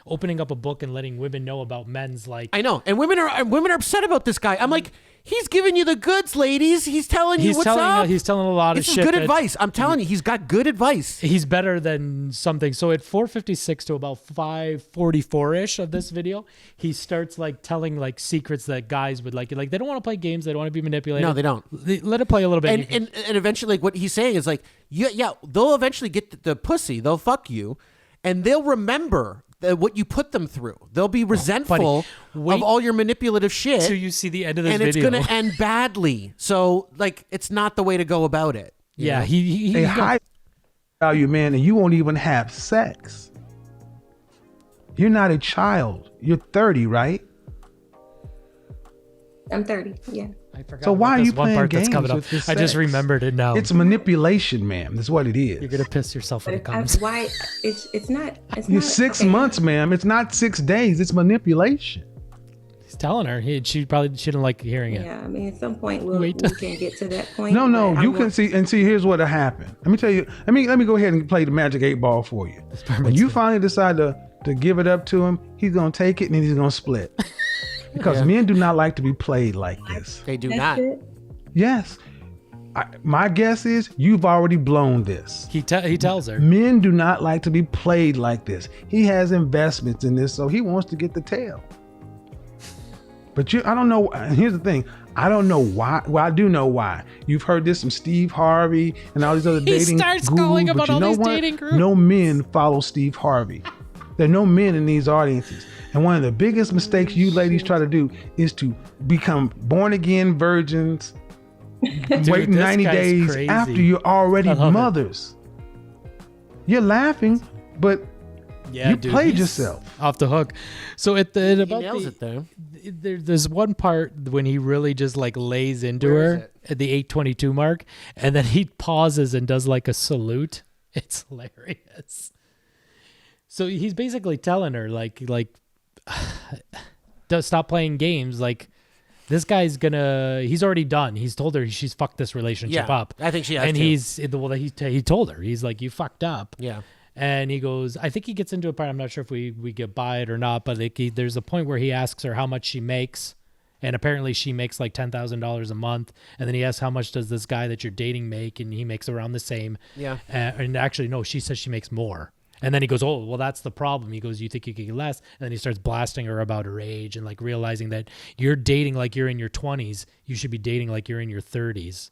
opening up a book and letting women know about men's like. I know, and women are upset about this guy. I'm like, he's giving you the goods, ladies. He's telling you what's up. He's telling a lot of shit. This is good advice. I'm telling you, he's got good advice. He's better than something. So at 456 to about 544-ish of this video, he starts like telling like secrets that guys would like. Like they don't want to play games. They don't want to be manipulated. No, they don't. Let it play a little bit. And eventually, like what he's saying is like, yeah, they'll eventually get the pussy. They'll fuck you, and they'll remember what you put them through. They'll be resentful of all your manipulative shit. So you see the end of this video. And it's going to end badly. So, like, it's not the way to go about it. Yeah, know? he a high value man, and you won't even have sex. You're not a child. You're 30, right? I'm 30, yeah. I forgot so why are you one playing part games that's coming up. with this I just sex? remembered it now. It's manipulation, ma'am. That's what it is. You're gonna piss yourself when it comes. Why? It's not. It's 6 months, ma'am. It's not 6 days. It's manipulation. He's telling her. She didn't like hearing it. Yeah, I mean, at some point we can get to that point. No, you can see. Here's what happened. Let me tell you. Let me go ahead and play the magic 8-ball for you. When you finally decide to give it up to him, he's gonna take it and then he's gonna split. Because men do not like to be played like this. They do not. Yes. My guess is you've already blown this. He tells her. Men do not like to be played like this. He has investments in this, so he wants to get the tail. But I don't know. Here's the thing. I don't know why. Well, I do know why. You've heard this from Steve Harvey and all these other dating gurus. He starts calling about all these what? dating groups. No men follow Steve Harvey. There are no men in these audiences. And one of the biggest mistakes you ladies try to do is to become born again virgins, waiting 90 days crazy. after you're already mothers. You're laughing, but you played yourself. Off the hook. So at the He nails it there. There's one part when he really just like lays into her at the 8:22 mark, and then he pauses and does like a salute. It's hilarious. So he's basically telling her like stop playing games. Like, this guy's he's already done. He's told her she's fucked this relationship up. I think she has and to. he told her, he's like, you fucked up. Yeah. And he goes, I think he gets into a part, I'm not sure if we get by it or not, but there's a point where he asks her how much she makes. And apparently she makes like $10,000 a month. And then he asks, how much does this guy that you're dating make? And he makes around the same. Yeah. And actually, no, she says she makes more. And then he goes, oh, well, that's the problem. He goes, you think you can get less? And then he starts blasting her about her age and like realizing that you're dating like you're in your 20s. You should be dating like you're in your 30s.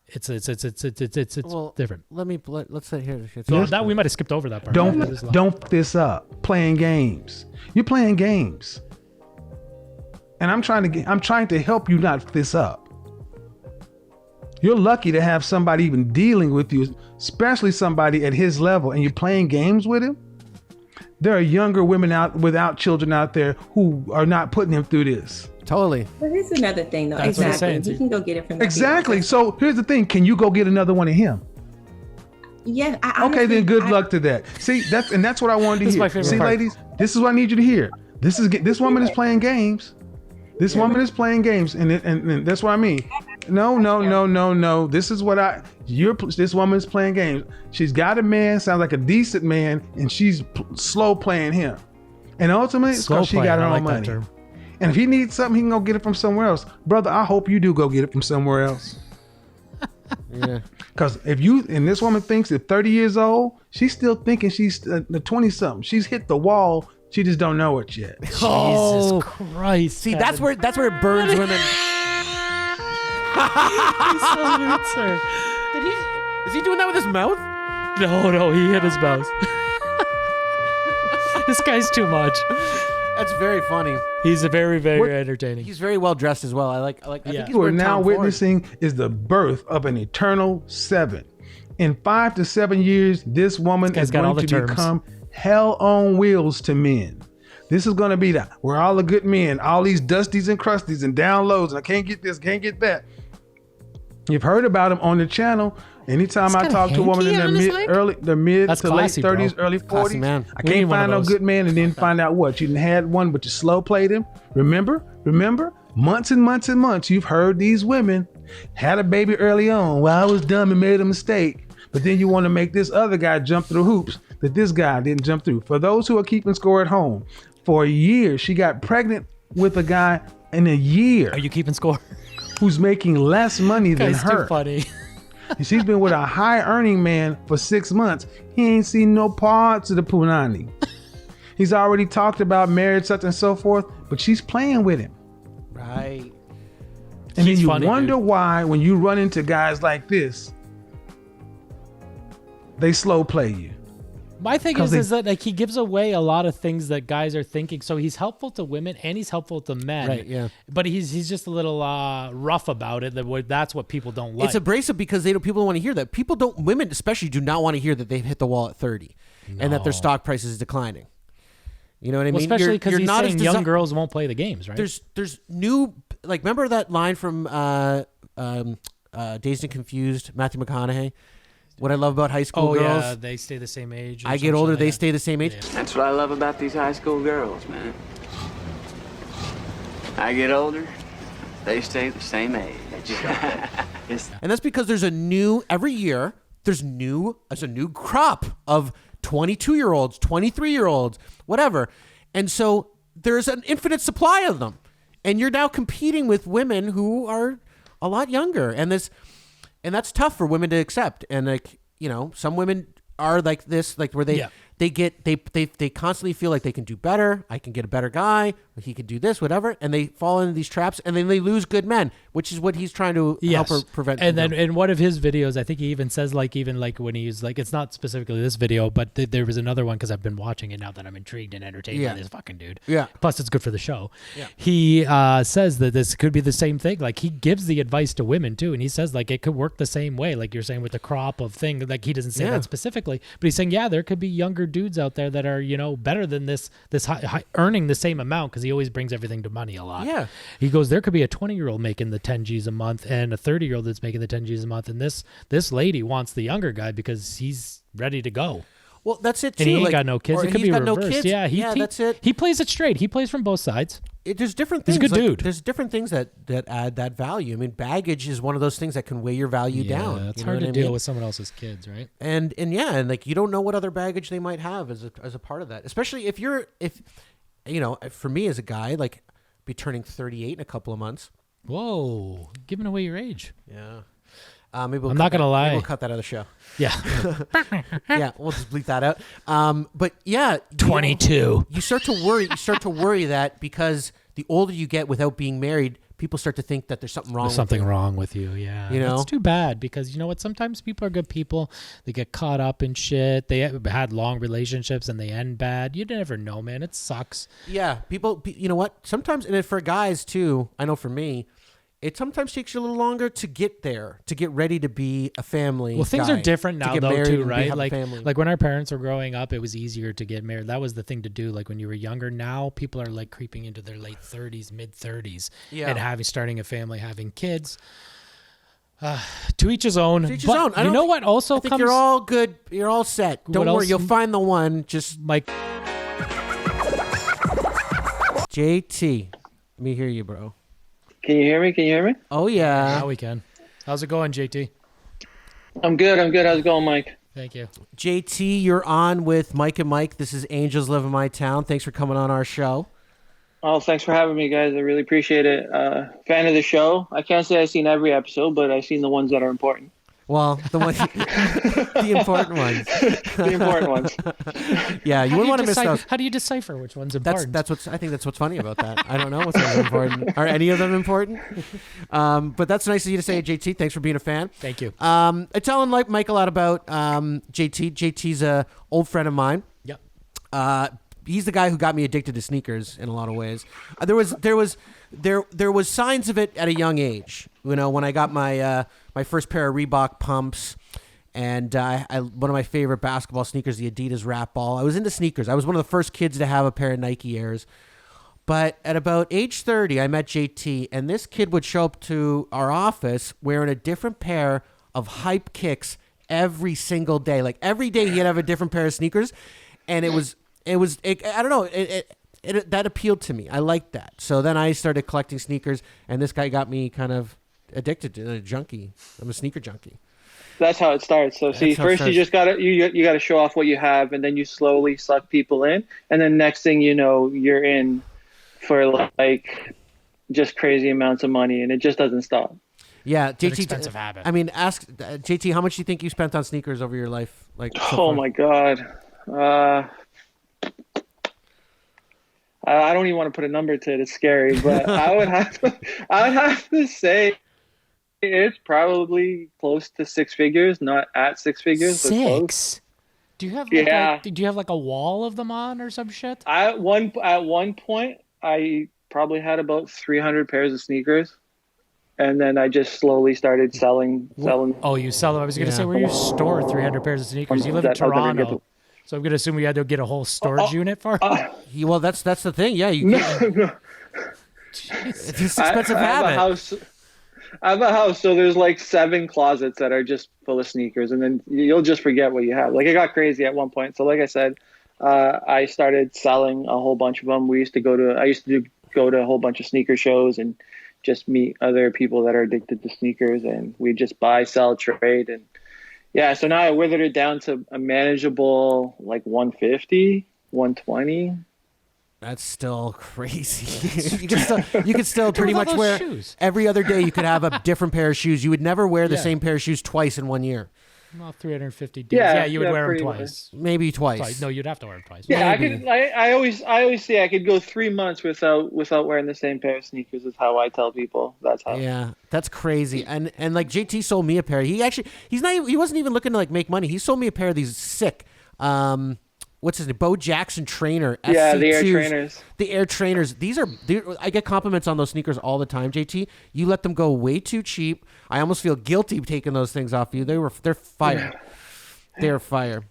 It's different. Let's say here. So that we might have skipped over that part. Don't this up. Playing games. You're playing games. And I'm trying to help you not this up. You're lucky to have somebody even dealing with you, especially somebody at his level, and you're playing games with him. There are younger women without children out there who are not putting him through this. Totally. But here's another thing, though. That's exactly. He can go get it from Exactly. So here's the thing. Can you go get another one of him? Yeah. Okay, then good luck to that. See, that's what I wanted to hear. See, ladies, this is what I need you to hear. This woman is playing games. This woman is playing games, and that's what I mean. No. This is what this woman is playing games. She's got a man, sounds like a decent man, and she's slow playing him. And ultimately, it's because she got her own money. And if he needs something, he can go get it from somewhere else. Brother, I hope you do go get it from somewhere else. Yeah. Because this woman thinks at 30 years old, she's still thinking she's the 20-something. She's hit the wall. She just don't know it yet. Jesus Christ. See, that's where it burns women. He salutes her. Is he doing that with his mouth? No, he hit his mouth. This guy's too much. That's very funny. He's very, very entertaining. He's very well dressed as well. I think what we're now witnessing is the birth of an eternal 7. In 5 to 7 years, this woman is going to become hell on wheels to men. This is going to be where all the good men, all these dusties and crusties and down lows, and I can't get this, can't get that. You've heard about him on the channel. Anytime I talk to a woman in their mid That's to classy, late 30s, bro. early 40s, Classy man. I can't find no good man, and then find out what? You didn't had one, but you slow played him. Remember? Months and months and months, you've heard these women had a baby early on. Well, I was dumb and made a mistake. But then you want to make this other guy jump through hoops that this guy didn't jump through. For those who are keeping score at home, for a year, she got pregnant with a guy in a year. Are you keeping score? Who's making less money than Guy's her. too funny. And she's been with a high earning man for 6 months. He ain't seen no parts of the punani. He's already talked about marriage, such and so forth, but she's playing with him. Right. And then you wonder why, when you run into guys like this, they slow play you. My thing is that like he gives away a lot of things that guys are thinking. So he's helpful to women and he's helpful to men. Right, yeah. But he's just a little rough about it. That's what people don't like. It's abrasive because people don't want to hear that. Women especially do not want to hear that they've hit the wall at 30 and that their stock price is declining. You know what I mean? Especially because he's not saying young girls won't play the games, right? There's new, like, remember that line from Dazed and Confused, Matthew McConaughey? What I love about high school girls. Yeah, they stay the same age. I get older, they stay the same age. Yeah. That's what I love about these high school girls, man. I get older, they stay the same age. And that's because every year, there's a new crop of 22-year-olds, 23-year-olds, whatever. And so there's an infinite supply of them. And you're now competing with women who are a lot younger. And that's tough for women to accept. And some women are like this, like where they constantly feel like they can do better. I can get a better guy. He can do this, whatever. And they fall into these traps and then they lose good men, which is what he's trying to help her prevent. And then in one of his videos, I think he even says even when he's like, it's not specifically this video, but there was another one because I've been watching it now that I'm intrigued and entertained by this fucking dude. Yeah. Plus it's good for the show. Yeah. He says that this could be the same thing. Like he gives the advice to women too. And he says like it could work the same way. Like you're saying with the crop of thing, like he doesn't say that specifically, but he's saying, there could be younger dudes out there that are, better than this high, earning the same amount because he always brings everything to money a lot. Yeah. He goes, there could be a 20-year-old making the 10 G's a month and a 30-year-old that's making the 10 G's a month. And this lady wants the younger guy because he's ready to go. Well, that's it too. And he ain't like, got no kids. or It could he's be got reversed. no kids. Yeah, that's it. He plays it straight. He plays from both sides. There's different things. He's a good dude. There's different things that add that value. I mean, baggage is one of those things that can weigh your value down. It's You know hard what to I deal mean? with someone else's kids, right? And like you don't know what other baggage they might have as a part of that. Especially if for me as a guy, like be turning 38 in a couple of months. Whoa, giving away your age. Yeah. Maybe I'm not gonna lie. Maybe we'll cut that out of the show. Yeah. Yeah, we'll just bleep that out. But yeah, 22. You start to worry. You start to worry that because the older you get without being married, people start to think that there's something wrong. There's something wrong with you. Yeah. You know, it's too bad because you know what? Sometimes people are good people. They get caught up in shit. They had long relationships and they end bad. You never know, man. It sucks. Yeah, people. You know what? Sometimes, and for guys too. I know for me. It sometimes takes you a little longer to get there, to get ready to be a family. Well, things are different now, though, too, right? Family. Like when our parents were growing up, it was easier to get married. That was the thing to do. Like when you were younger. Now people are like creeping into their late 30s, mid 30s, and starting a family, having kids. To each his own. To each his own. You know what? Also, I think you're all good. You're all set. Don't worry. You'll find the one. Just Mike. JT, let me hear you, bro. Can you hear me? Oh, yeah. Now we can. How's it going, JT? I'm good. How's it going, Mike? Thank you. JT, you're on with Mike and Mike. This is Angels Live in My Town. Thanks for coming on our show. Oh, thanks for having me, guys. I really appreciate it. Fan of the show. I can't say I've seen every episode, but I've seen the ones that are important. Well, the important ones. The important ones. Yeah, you wouldn't want to miss those. How do you decipher which one's important? I think that's what's funny about that. I don't know what's important. Are any of them important? But that's nice of you to say, JT. Thanks for being a fan. Thank you. I'm telling Mike a lot about JT. JT's a old friend of mine. Yep. He's the guy who got me addicted to sneakers in a lot of ways. There was signs of it at a young age. You know, when I got my my first pair of Reebok pumps, and one of my favorite basketball sneakers, the Adidas Rap Ball. I was into sneakers. I was one of the first kids to have a pair of Nike Airs. But at about age 30, I met JT, and this kid would show up to our office wearing a different pair of Hype Kicks every single day. Like every day, he'd have a different pair of sneakers, and it was I don't know. It that appealed to me. I liked that. So then I started collecting sneakers, and this guy got me kind of addicted to a junkie. I'm a sneaker junkie. That's how it starts. So see, first you just gotta you gotta show off what you have, and then you slowly suck people in, and then next thing you know, you're in for like just crazy amounts of money, and it just doesn't stop. Yeah, It's an JT. expensive habit. I mean, ask JT, how much do you think you spent on sneakers over your life? Like, Oh my God. I don't even want to put a number to it. It's scary, but I would have to say it's probably close to six figures, not at six figures. But close. 6? Do you have like do you have like a wall of them on or some shit? At one point, I probably had about 300 pairs of sneakers, and then I just slowly started selling. Oh, you sell them? I was going to say, where do you store 300 pairs of sneakers? You live in Toronto. So I'm going to assume you had to get a whole storage unit for it? Well, that's the thing. Yeah. No. It's an expensive habit. I have a house, so there's like 7 closets that are just full of sneakers, and then you'll just forget what you have. Like, it got crazy at one point. So like I said, I started selling a whole bunch of them. I used to go to a whole bunch of sneaker shows and just meet other people that are addicted to sneakers, and we just buy, sell, trade, and yeah, so now I withered it down to a manageable, like 150, 120. That's still crazy. you could still pretty much wear shoes? Every other day. You could have a different pair of shoes. You would never wear the same pair of shoes twice in 1 year. Well, 350 days. Yeah, you would wear them twice. Maybe twice. No, you'd have to wear them twice. Yeah, Maybe. I always say I could go 3 months without wearing the same pair of sneakers. Is how I tell people. That's how. Yeah, that's crazy. And like JT sold me a pair. He wasn't even looking to like make money. He sold me a pair of these sick. What's his name? Bo Jackson Trainer. Yeah, SC2s. the Air Trainers. The Air Trainers. I get compliments on those sneakers all the time, JT. You let them go way too cheap. I almost feel guilty taking those things off you. They're fire. They're fire.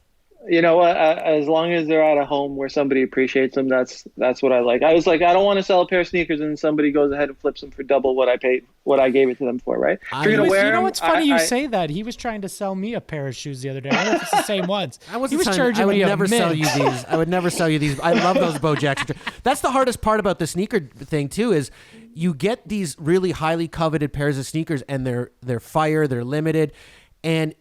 You know what? As long as they're at a home where somebody appreciates them, that's what I like. I was like, I don't want to sell a pair of sneakers and then somebody goes ahead and flips them for double what I gave it to them for, right? If you're gonna wear You know them, what's funny? You say that. He was trying to sell me a pair of shoes the other day. I don't know if it's the same ones. He was charging I would me a never sell mint. you these. I would never sell you these. I love those Bo Jackson. That's the hardest part about the sneaker thing too. Is you get these really highly coveted pairs of sneakers and they're fire. They're limited, and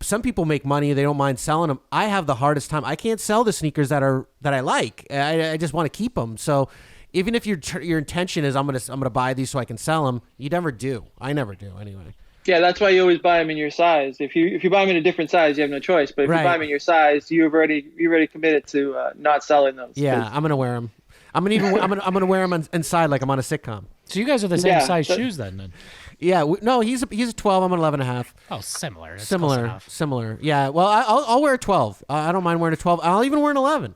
some people make money. They don't mind selling them. I have the hardest time. I can't sell the sneakers that I like. I just want to keep them. So even if your intention is I'm gonna buy these so I can sell them, you never do. I never do anyway. Yeah, that's why you always buy them in your size. If you buy them in a different size, you have no choice. But if you buy them in your size, you've already committed to not selling those. Yeah, I'm gonna wear them. I'm gonna wear them inside like I'm on a sitcom. So you guys are the same size shoes then. Yeah, no, he's a 12. I'm an 11 and a half. Oh, similar. That's Similar. Yeah. Well, I'll wear a 12. I don't mind wearing a 12. I'll even wear an 11.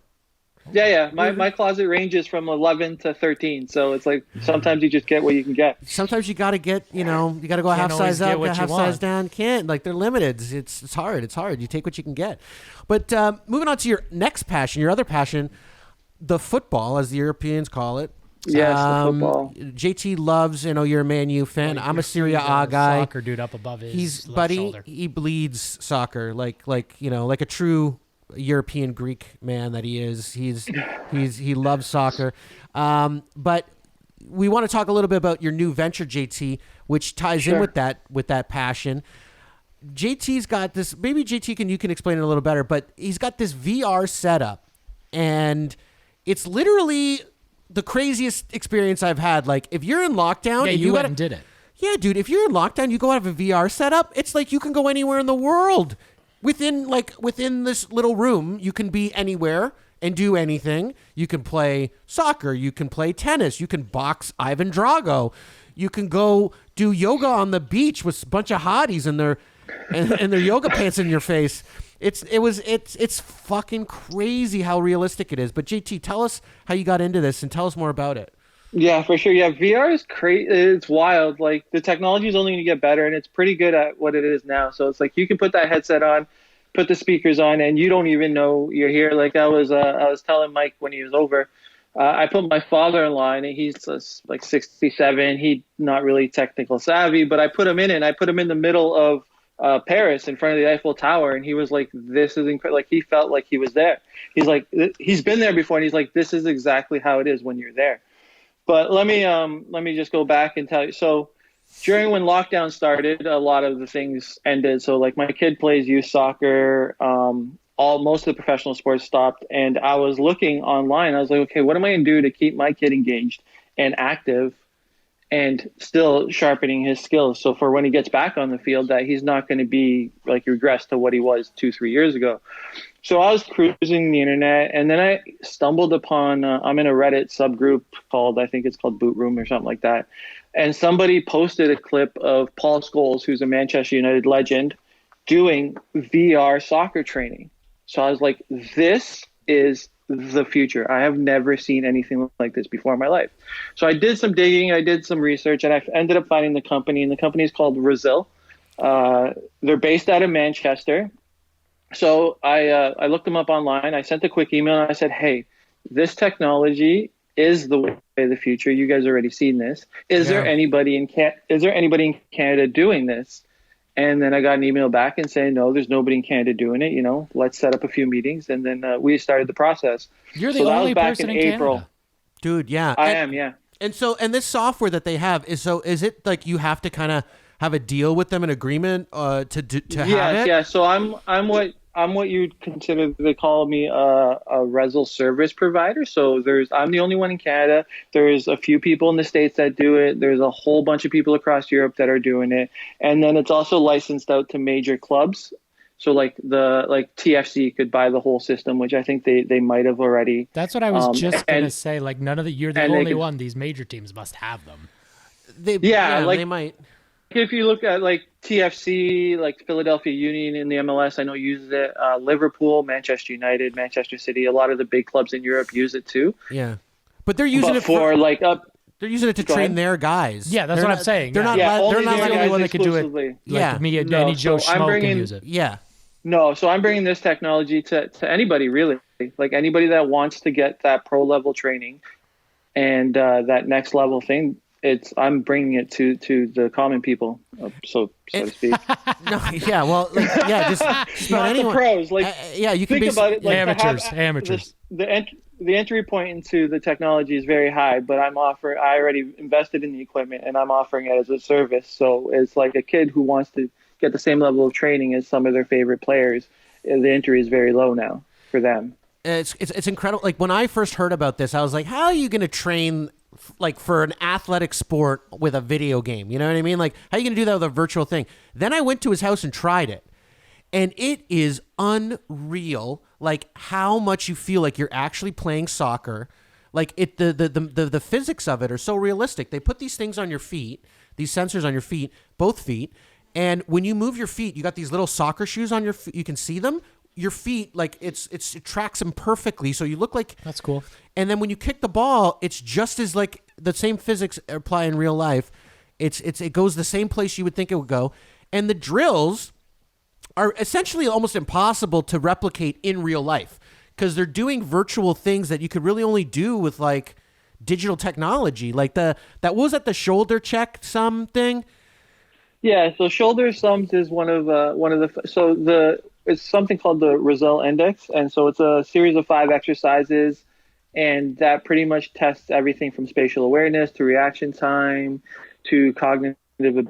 Yeah. My closet ranges from 11 to 13. So it's like sometimes you just get what you can get. Sometimes you got to get, you got to go a half size up, a half size down. Can't, like, they're limited. It's hard. It's hard. You take what you can get. But moving on to your next passion, your other passion, the football, as the Europeans call it. Yes, the football. JT loves, you're a Man U fan. I'm a Serie A guy. Soccer dude up above his left shoulder. He bleeds soccer like a true European Greek man that he is. He loves soccer. But we want to talk a little bit about your new venture, JT, which ties in with that passion. JT's got this. Maybe JT you can explain it a little better, but he's got this VR setup, and it's literally the craziest experience I've had. Like, if you're in lockdown, and you went and did it. Yeah, dude. If you're in lockdown, you go out of a VR setup. It's like you can go anywhere in the world within this little room. You can be anywhere and do anything. You can play soccer. You can play tennis. You can box Ivan Drago. You can go do yoga on the beach with a bunch of hotties and their yoga pants in your face. It's fucking crazy how realistic it is. But JT, tell us how you got into this and tell us more about it. Yeah, for sure. Yeah, VR is crazy. It's wild. Like, the technology is only going to get better, and it's pretty good at what it is now. So it's like you can put that headset on, put the speakers on, and you don't even know you're here. Like I was telling Mike when he was over, I put my father-in-law in it. He's like 67. He's not really technical savvy, but I put him in it, and I put him in the middle of Paris in front of the Eiffel Tower, and he was like, this is incredible. Like, he felt like he was there. He's like, he's been there before, and he's like, this is exactly how it is when you're there. But let me just go back and tell you. So during when lockdown started, a lot of the things ended. So like my kid plays youth soccer, most of the professional sports stopped, and I was looking online. I was like, okay, what am I going to do to keep my kid engaged and active and still sharpening his skills? So for when he gets back on the field, that he's not going to be like regressed to what he was 2-3 years ago. So I was cruising the internet, and then I stumbled upon, I'm in a Reddit subgroup I think it's called Boot Room or something like that. And somebody posted a clip of Paul Scholes, who's a Manchester United legend, doing VR soccer training. So I was like, this is the future. I have never seen anything like this before in my life. So I did some digging, I did some research, and I ended up finding the company, and the company is called Brazil. They're based out of Manchester. So I looked them up online. I sent a quick email, and I said, hey, this technology is the way of the future. You guys already seen this. Is there anybody in Canada doing this? And then I got an email back and saying, no, there's nobody in Canada doing it. Let's set up a few meetings. And then we started the process. You're the only person in April. Canada. Dude, yeah. I am, yeah. And this software that they have, is it like you have to kind of have a deal with them, an agreement to have it? Yeah. So I'm what you'd consider, they call me a Resel service provider. So I'm the only one in Canada. There's a few people in the States that do it. There's a whole bunch of people across Europe that are doing it. And then it's also licensed out to major clubs. So like TFC could buy the whole system, which I think they might have already. That's what I was just going to say. Like, you're the only one. These major teams must have them. They might. If you look at like TFC, like Philadelphia Union in the MLS, I know uses it. Liverpool, Manchester United, Manchester City, a lot of the big clubs in Europe use it too. Yeah, but they're using it they're using it to train their guys. Yeah, that's what I'm saying. They're not the only one that can do it. Like me and Joe Schmo can use it. Yeah. No, so I'm bringing this technology to anybody really, like anybody that wants to get that pro level training and that next level thing. I'm bringing it to the common people, so to speak. No, yeah, well, like, yeah, just not anyone. The pros. Like, yeah, you can think about it. Like amateurs. The entry point into the technology is very high, but I already invested in the equipment and I'm offering it as a service. So it's like a kid who wants to get the same level of training as some of their favorite players. The entry is very low now for them. It's incredible. Like when I first heard about this, I was like, how are you going to train like for an athletic sport with a video game? You know what I mean? Like, how are you going to do that with a virtual thing? Then I went to his house and tried it. And it is unreal, like how much you feel like you're actually playing soccer. Like the physics of it are so realistic. They put these things on your feet, these sensors on your feet, both feet. And when you move your feet, you got these little soccer shoes on your feet. You can see them. Your feet, like it tracks them perfectly. So you look like that's cool. And then when you kick the ball, it's just as like the same physics apply in real life. It goes the same place you would think it would go. And the drills are essentially almost impossible to replicate in real life because they're doing virtual things that you could really only do with like digital technology. Like that was at the shoulder check thing. Yeah, so shoulder sums is one of the it's something called the Roselle Index, and so it's a series of 5 exercises, and that pretty much tests everything from spatial awareness to reaction time to cognitive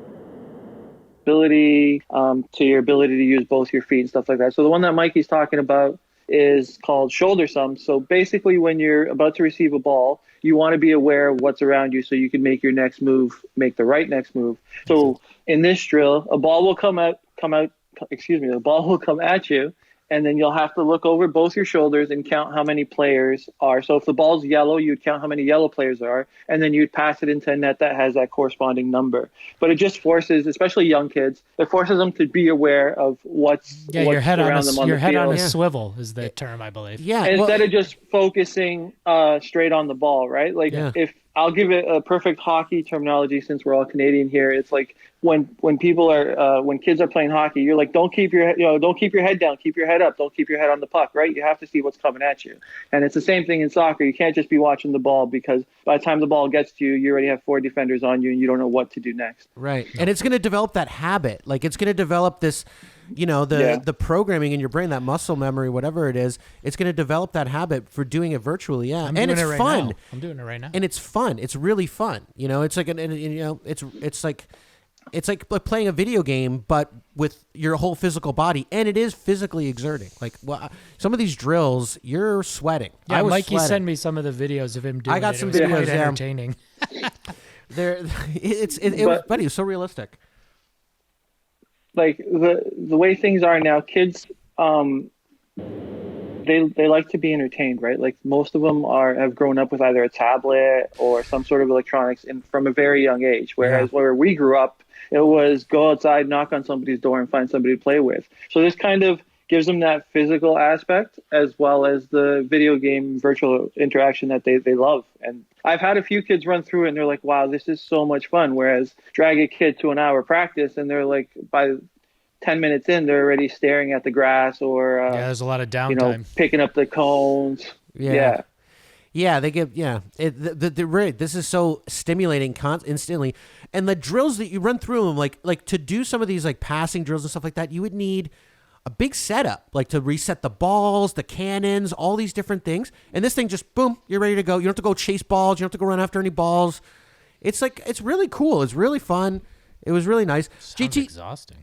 ability, to your ability to use both your feet and stuff like that. So the one that Mikey's talking about is called shoulder sums. So basically when you're about to receive a ball, you want to be aware of what's around you so you can make your next move, make the right next move. So in this drill, a ball will the ball will come at you, and then you'll have to look over both your shoulders and count how many players are. So if the ball's yellow, you'd count how many yellow players there are, and then you'd pass it into a net that has that corresponding number. But it just forces, especially young kids, it forces them to be aware of what's your head around on them on your the head field. on a swivel is the term, I believe. Yeah, instead of just focusing straight on the ball, right? Like if I'll give it a perfect hockey terminology since we're all Canadian here. It's like when people are when kids are playing hockey, you're like, don't keep your head down, keep your head up, don't keep your head on the puck, right? You have to see what's coming at you. And it's the same thing in soccer. You can't just be watching the ball because by the time the ball gets to you, you already have 4 defenders on you and you don't know what to do next. Right. And it's going to develop that habit. Like it's going to develop this, the programming in your brain, that muscle memory, whatever it is, it's going to develop that habit for doing it virtually. Yeah. I'm and doing it's it right fun. now. I'm doing it right now. And it's fun. It's really fun. It's like it's like playing a video game, but with your whole physical body, and it is physically exerting. Like, some of these drills, you're sweating. Yeah, Mikey sweating. sent me some of the videos of him doing it. I got some videos. It was videos. quite entertaining. It was so realistic. Like the way things are now, kids, they like to be entertained, right? Like most of them have grown up with either a tablet or some sort of electronics from a very young age. Whereas where we grew up, it was go outside, knock on somebody's door, and find somebody to play with. So this kind of gives them that physical aspect as well as the video game virtual interaction that they love. And I've had a few kids run through it and they're like, wow, this is so much fun. Whereas drag a kid to an hour practice and they're like, by 10 minutes in, they're already staring at the grass or there's a lot of downtime. Picking up the cones. Yeah, they give this is so stimulating instantly. And the drills that you run through them, like to do some of these like passing drills and stuff like that, you would need a big setup, like to reset the balls, the cannons, all these different things. And this thing just boom, you're ready to go. You don't have to go chase balls. You don't have to go run after any balls. It's really cool. It's really fun. It was really nice. Sounds exhausting.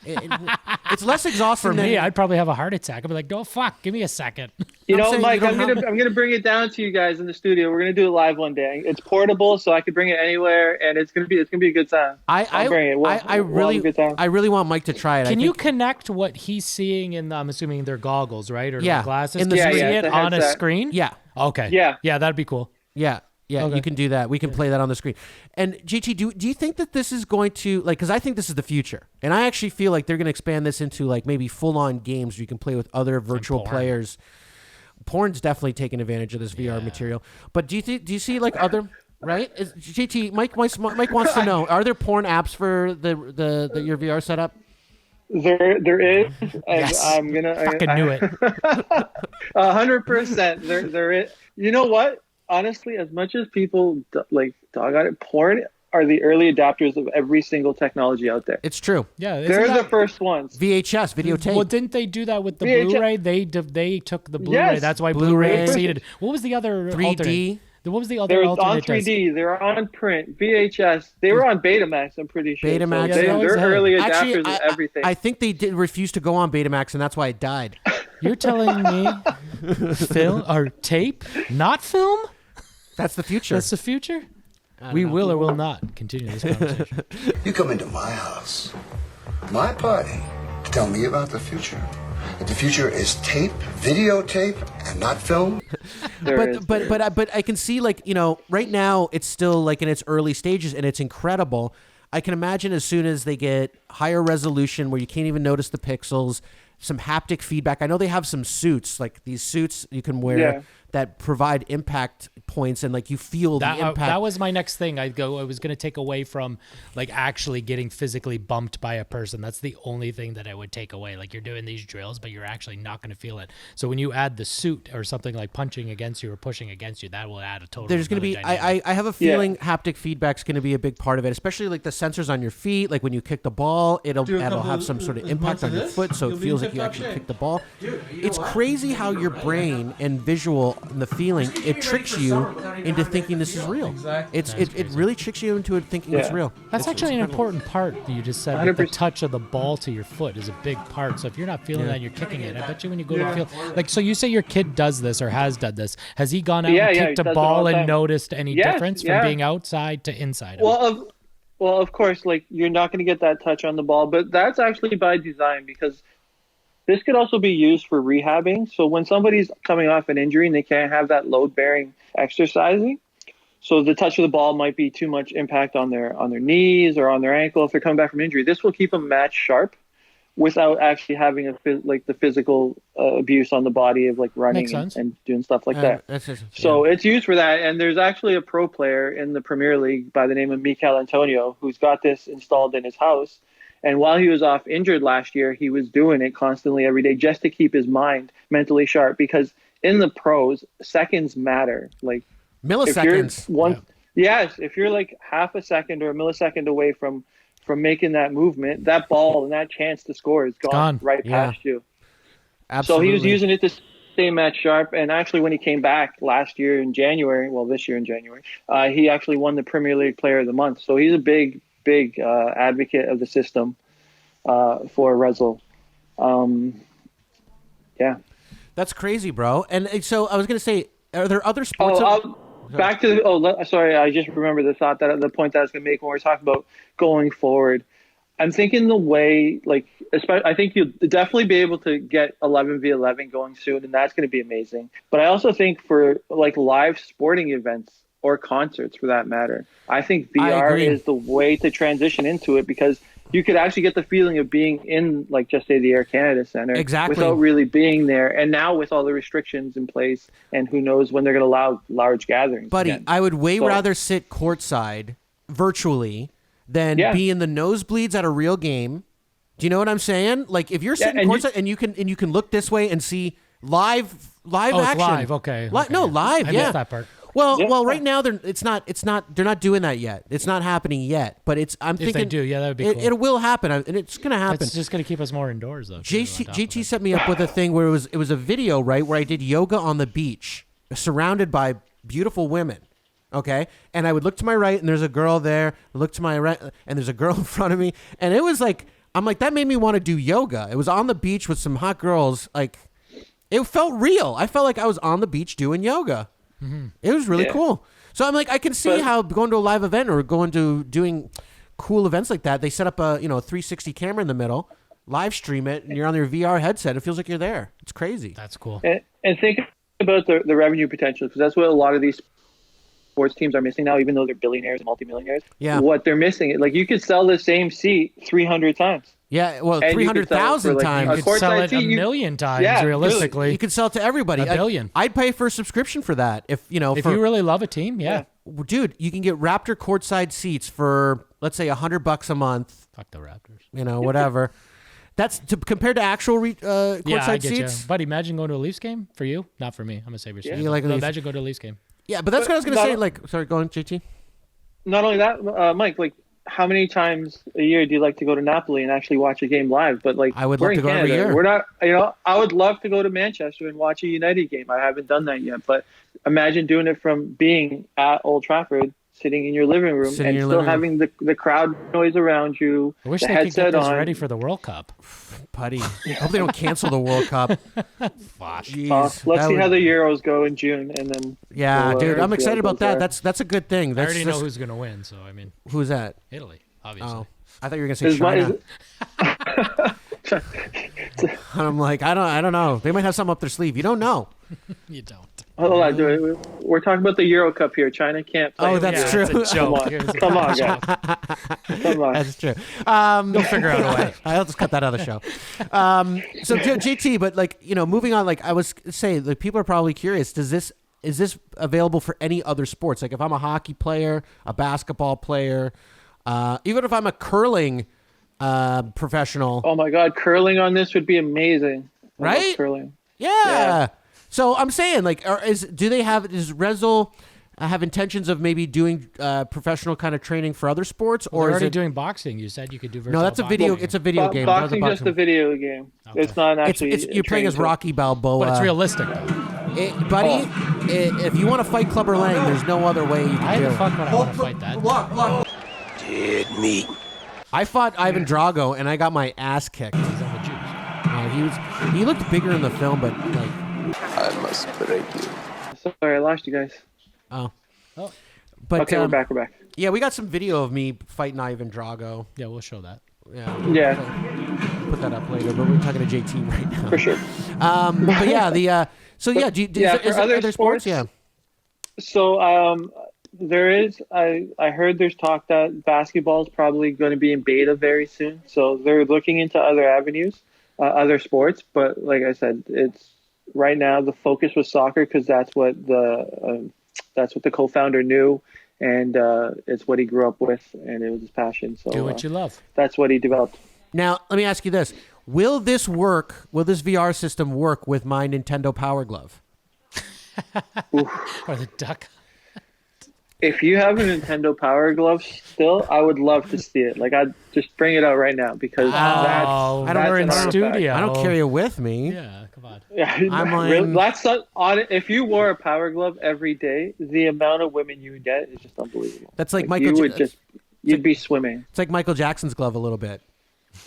It's less exhausting for me. I'd probably have a heart attack. I'd be like, "Oh fuck, give me a second." Mike, I'm gonna bring it down to you guys in the studio. We're gonna do it live one day. It's portable, so I could bring it anywhere, and it's gonna be a good time. I'll bring it. I really want Mike to try it. Can you connect what he's seeing in I'm assuming their goggles, right, or the glasses? In the Can you see screen. it on a screen? Yeah. Okay. Yeah, that'd be cool. Yeah. Yeah, okay. You can do that. We can play that on the screen. And GT, do you think that this is going to because I think this is the future, and I actually feel like they're going to expand this into like maybe full-on games where you can play with other virtual players. Porn's definitely taking advantage of this VR material. But do you see like other right? GT Mike wants to know: are there porn apps for your VR setup? There is, and Yes. I'm gonna. Fucking knew it. 100%. There is. You know what? Honestly, as much as people like dog on it, porn are the early adapters of every single technology out there. It's true. Yeah, They're the first ones. VHS, videotape. Well, didn't they do that with the VHS. Blu-ray? They took the Blu-ray. Yes. That's why Blu-ray. Blu-ray exceeded. What was the other 3D? alternate? What was the other They're on alternate? 3D. They're on print. VHS. They were on Betamax. I'm pretty sure. Betamax. So they're early adapters Actually, of everything. I think they did refuse to go on Betamax, and that's why it died. You're telling me film or tape, not film? That's the future. That's the future? We will or will not continue this conversation. You come into my house, my party, to tell me about the future. That the future is tape, videotape, and not film. But I can see, like, you know, right now it's still like in its early stages and it's incredible. I can imagine as soon as they get higher resolution where you can't even notice the pixels, some haptic feedback. I know they have some suits, like these suits you can wear that provide impact points and like you feel the impact. That was my next thing. I was going to take away from like actually getting physically bumped by a person. That's the only thing that I would take away. Like you're doing these drills, but you're actually not going to feel it. So when you add the suit or something like punching against you or pushing against you, that will add a total. There's going to be, I have a feeling haptic feedback's going to be a big part of it, especially like the sensors on your feet. Like when you kick the ball, it'll have some sort of impact on your foot. So it feels like you actually kick the ball. It's crazy how your brain and visual and the feeling, it tricks you into thinking this is real. It really tricks you into thinking it's real. That's actually an important part that you just said. Like the touch of the ball to your foot is a big part. So if you're not feeling that, you're kicking it. I bet you when you go to feel like, so you say your kid does this or has done this. Has he gone out and kicked a ball and noticed any difference from being outside to inside? Well, of course, like you're not going to get that touch on the ball, but that's actually by design because this could also be used for rehabbing. So when somebody's coming off an injury and they can't have that load-bearing exercising, so the touch of the ball might be too much impact on their knees or on their ankle if they're coming back from injury. This will keep them match sharp without actually having the physical abuse on the body of like running and doing stuff like that. So it's used for that. And there's actually a pro player in the Premier League by the name of Mikel Antonio who's got this installed in his house. And while he was off injured last year, he was doing it constantly every day just to keep his mind mentally sharp because in the pros, seconds matter. Like milliseconds. If you're like half a second or a millisecond away from making that movement, that ball and that chance to score is gone right past you. Absolutely. So he was using it to stay match sharp. And actually, when he came back last year in January, this year in January, he actually won the Premier League Player of the Month. So he's a big advocate of the system for Rezel. That's crazy, bro. And so I was going to say, are there other sports? Back to sorry, I just remembered the point that I was going to make when we're talking about going forward. I'm thinking the way, I think you'll definitely be able to get 11v11 going soon, and that's going to be amazing. But I also think for like live sporting events or concerts for that matter, I think VR is the way to transition into it because you could actually get the feeling of being in, like, just say the Air Canada Centre without really being there. And now with all the restrictions in place and who knows when they're going to allow large gatherings. Buddy, again. I would rather sit courtside virtually than be in the nosebleeds at a real game. Do you know what I'm saying? Like if you're sitting courtside and you can look this way and see live action. It's live, okay. No, live, I missed that part. Well, right now they're not doing that yet. It's not happening yet. But I'm thinking if they do, that would be cool. It will happen, and it's going to happen. It's just going to keep us more indoors, though. JT set me up with a thing where it was a video, right, where I did yoga on the beach, surrounded by beautiful women. Okay, and I would look to my right, and there's a girl there. Look to my right, and there's a girl in front of me, and it was like I'm like that made me want to do yoga. It was on the beach with some hot girls. Like it felt real. I felt like I was on the beach doing yoga. Mm-hmm. It was really cool. So I'm like, I can see how going to a live event or going to doing cool events like that, they set up a 360 camera in the middle, live stream it, and you're on your VR headset. It feels like you're there. It's crazy. That's cool. And think about the revenue potential because that's what a lot of these sports teams are missing now, even though they're billionaires and multimillionaires. Yeah. What they're missing, like you could sell the same seat 300 times. Yeah, well, 300,000 times. You could sell it a million times, realistically. Really. You could sell it to everybody. A billion. I'd pay for a subscription for that. If you really love a team, yeah. Dude, you can get Raptor courtside seats for, let's say, $100 a month. Fuck the Raptors. Whatever. That's compared to actual courtside Yeah, I get seats. you. But imagine going to a Leafs game for you. Not for me. I'm a Sabres fan. You like But Leafs? imagine going to a Leafs game. Yeah, but that's what I was gonna say. Like, sorry, go on, JT. Not only that, Mike, like how many times a year do you like to go to Napoli and actually watch a game live? But like, I would we're love to in go every Canada. year. We're not, you know, I would love to go to Manchester and watch a United game. I haven't done that yet, but imagine doing it from being at Old Trafford, sitting in your living room, Sitting in and your still living room. having the crowd noise around you. I wish the they could headset get this on. ready for the World Cup. Buddy, I hope they don't cancel the World Cup. Jeez, Let's that see would- how the Euros go in June, and then Yeah, we'll, dude, I'm see excited how it about goes that. there. That's a good thing. I That's already know just- who's going to win, so I mean, Who's that? Italy, obviously. Oh, I thought you were gonna say Is my- China. I'm like, I don't know. They might have something up their sleeve. You don't know. You don't. Hold on, dude. We're talking about the Euro Cup here. China can't play. Oh, that's true. It's a joke. Come on, guys. Come on. That's true. They'll figure out a way. I'll just cut that out of the show. So JT, but like, you know, moving on, like I was saying, like people are probably curious. Is this available for any other sports? Like if I'm a hockey player, a basketball player, even if I'm a curling professional. Oh my God, curling on this would be amazing. I love Right? curling. Yeah. So I'm saying, like, does Rezel have intentions of maybe doing professional kind of training for other sports, Or or they're is already it? doing boxing. You said you could do virtual No, that's a video. boxing. It's a video game. That was Boxing just a video game. It's not actually. You're playing as Rocky Balboa. But it's realistic. Buddy. If you want to fight Clubber Lang, there's no other way you can Why do the it. fuck would I want to fight that? Dead meat. I fought Ivan Drago and I got my ass kicked. He looked bigger in the film, but like. I must break you. Sorry, I lost you guys. Oh. But okay, we're back. We're back. Yeah, we got some video of me fighting Ivan Drago. Yeah, we'll show that. Yeah. Put that up later, but we're talking to JT right now. For sure. But yeah, so yeah, is there other sports? Yeah. So there is. I heard there's talk that basketball is probably going to be in beta very soon. So they're looking into other avenues, other sports. But like I said, it's right now the focus was soccer because that's what the co-founder knew, and it's what he grew up with, and it was his passion. So Do what you love. That's what he developed. Now, let me ask you this. Will this VR system work with my Nintendo Power Glove? Or the duck. If you have a Nintendo Power Glove still, I would love to see it. Like, I'd just bring it out right now because we're in artifact. studio. I don't carry it with me. Yeah, come on. Yeah, I'm really, like- that's on. If you wore a Power Glove every day, the amount of women you would get is just unbelievable. That's like you Michael. would you'd be swimming. It's like Michael Jackson's glove a little bit.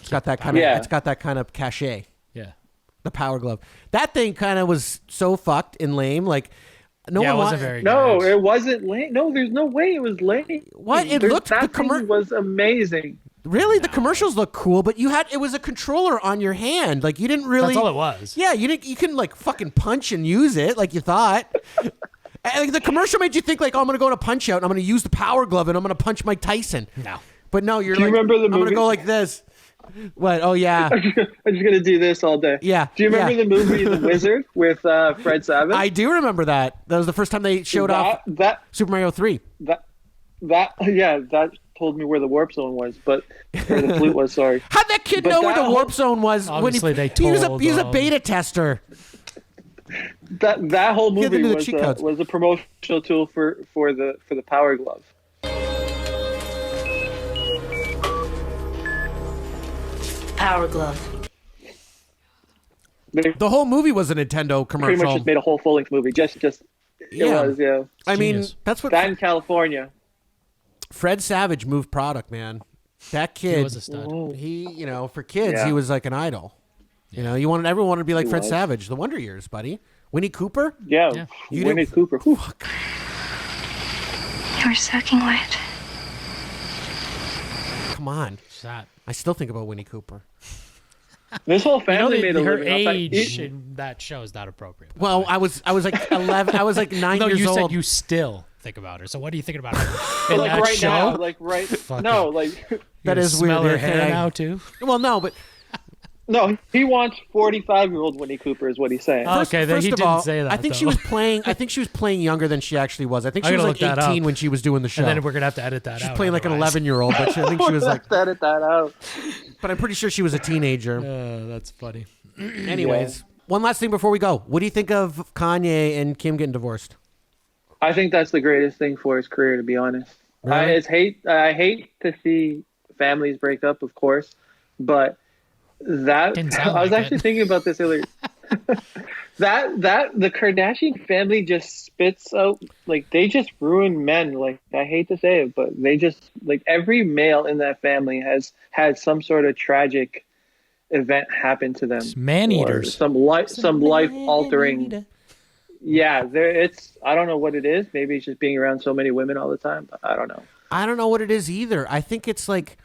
It's got that kind of. Yeah. It's got that kind of cachet. Yeah. The Power Glove. That thing kind of was so fucked and lame. Like, no Yeah, one it wasn't wa- very No, good. it wasn't lame. No, there's no way it was lame. What? It looked- the that thing was amazing. Really, the commercials look cool, but it was a controller on your hand. Like you didn't really. That's all it was. Yeah, you couldn't like fucking punch and use it like you thought. And, like, the commercial made you think like, oh, I'm gonna go to Punch Out and I'm gonna use the Power Glove and I'm gonna punch Mike Tyson. No. But no, you're Do you like, remember the I'm gonna movie? go like this. What? Oh yeah. I'm just gonna do this all day. Yeah. Do you remember yeah. the movie The Wizard with Fred Savage? I do remember that. That was the first time they showed off Super Mario 3. That told me where the warp zone was, but where the flute was. Sorry. How'd that kid know where the warp zone was? Obviously, they he was told a him. beta tester. That whole Get movie into the was cheat codes. was a promotional tool for the Power Glove. Power Glove. The whole movie was a Nintendo commercial. Pretty much just made a whole full-length movie. Just it was, yeah. I mean, Genius. that's what That in California. Fred Savage moved product, man. That kid, He was a stud. he, for kids, Yeah. he was like an idol. Everyone wanted to be like He Fred was. Savage. The Wonder Years, buddy. Winnie Cooper. Yeah, You Winnie didn't- Cooper. Whew. You're soaking wet. Come on. What's that? I still think about Winnie Cooper. This whole family made a her living off that. age in that show is not appropriate. Well, I was like 11. I was like 9 No, years you old. said you still think about her. So what are you thinking about her? In Like that right show? now, like right. Fuck No, it. like That You is smell weird. her hair now too. Well, no, but no. He wants 45-year-old Winnie Cooper, is what he's saying. Okay, then he of didn't all, say that. I think she though. was playing. I think she was playing younger than she actually was. I think I she was gotta like look that 18 up. when she was doing the show. And then we're gonna have to edit that She's out. playing like an otherwise. 11-year-old, but I think she was like. Let's edit that out. But I'm pretty sure she was a teenager. That's funny. Anyways, one last thing before we go. What do you think of Kanye and Kim getting divorced? I think that's the greatest thing for his career, to be honest. Really? I hate to see families break up, of course, but that I was actually thinking about this earlier. that the Kardashian family just spits out, like, they just ruin men. Like, I hate to say it, but they just, like, every male in that family has had some sort of tragic event happen to them. Man-eaters. Some life altering. Yeah, it's I don't know what it is. Maybe it's just being around so many women all the time. I don't know. I don't know what it is either. I think it's like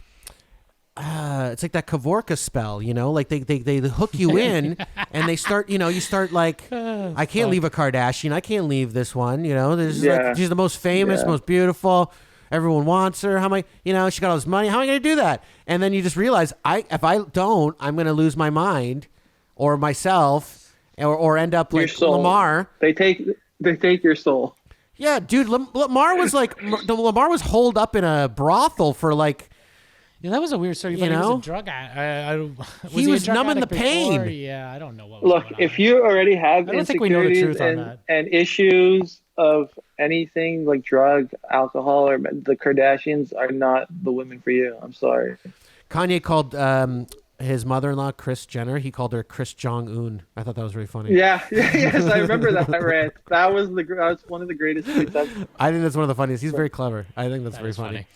that Kavorka spell, you know, like they hook you in and they start, you know, you start like, I can't leave a Kardashian. I can't leave this one, you know, like, she's the most famous, most beautiful. Everyone wants her. How am I, you know, she got all this money. How am I going to do that? And then you just realize if I don't, I'm going to lose my mind or myself or end up like Lamar. They take your soul. Yeah, dude, Lamar was like, Lamar was holed up in a brothel for like, yeah, that was a weird story. You know? He was a drug addict. He was numbing the pain. Yeah, I don't know what was Look, going on. if you already have I don't think we know the insecurities truth on that. and issues of anything like drug, alcohol, or the Kardashians are not the women for you. I'm sorry. Kanye called his mother-in-law, Kris Jenner, he called her Kris Jong-un. I thought that was really funny. Yes, I remember that rant. That was one of the greatest tweets ever. I think that's one of the funniest. He's very clever. I think that's very funny.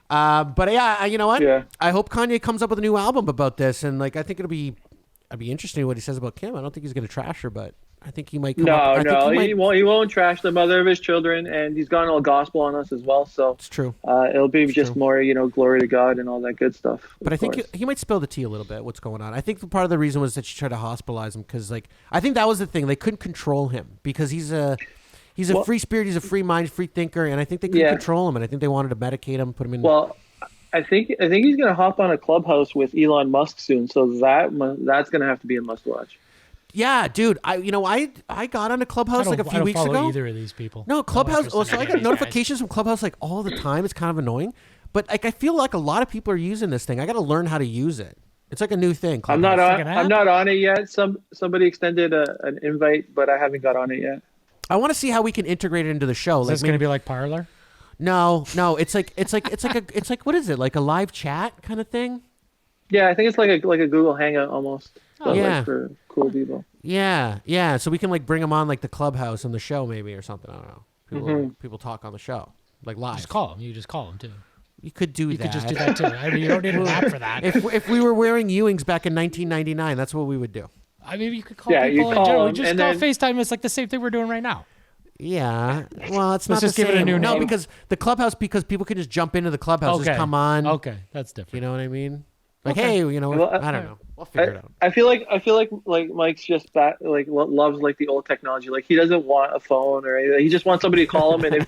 But yeah, you know what? Yeah. I hope Kanye comes up with a new album about this, and like I think it'd be interesting what he says about Kim. I don't think he's gonna trash her, but I think he might. He won't trash the mother of his children, and he's gone all gospel on us as well. So it's true. It'll be just more, you know, glory to God and all that good stuff. But I think he might spill the tea a little bit. What's going on? I think part of the reason was that she tried to hospitalize him because, like, I think that was the thing. They couldn't control him because he's a free spirit. He's a free mind, free thinker, and I think they couldn't control him. And I think they wanted to medicate him, put him in. Well, I think he's gonna hop on a Clubhouse with Elon Musk soon. So that's gonna have to be a must watch. Yeah, dude. I got on a Clubhouse like a few weeks ago. I don't follow either of these people. No, Clubhouse. So I get notifications from Clubhouse like all the time. It's kind of annoying, but like I feel like a lot of people are using this thing. I got to learn how to use it. It's like a new thing. Clubhouse. I'm not on it yet. Somebody extended an invite, but I haven't got on it yet. I want to see how we can integrate it into the show. Is this going to be like Parler? No. It's like what is it? Like a live chat kind of thing? Yeah, I think it's like a Google Hangout almost. Oh, yeah. Like for cool people. Yeah. So we can like bring them on like the Clubhouse on the show maybe or something. I don't know. People talk on the show like live. Just call them. You just call them too. You could do that. You could just do that too. I mean, you don't need an app for that. If we were wearing Ewings back in 1999, that's what we would do. I mean, you could call people in general. Just call FaceTime. It's like the same thing we're doing right now. Yeah. Well, it's not just the same. give it a new name. No, because the Clubhouse, because people can just jump into the Clubhouse, just come on. Okay, that's different. You know what I mean? Like, hey, you know, I don't know. We'll figure it out. I feel like Mike's just loves like the old technology. Like he doesn't want a phone or anything. He just wants somebody to call him, and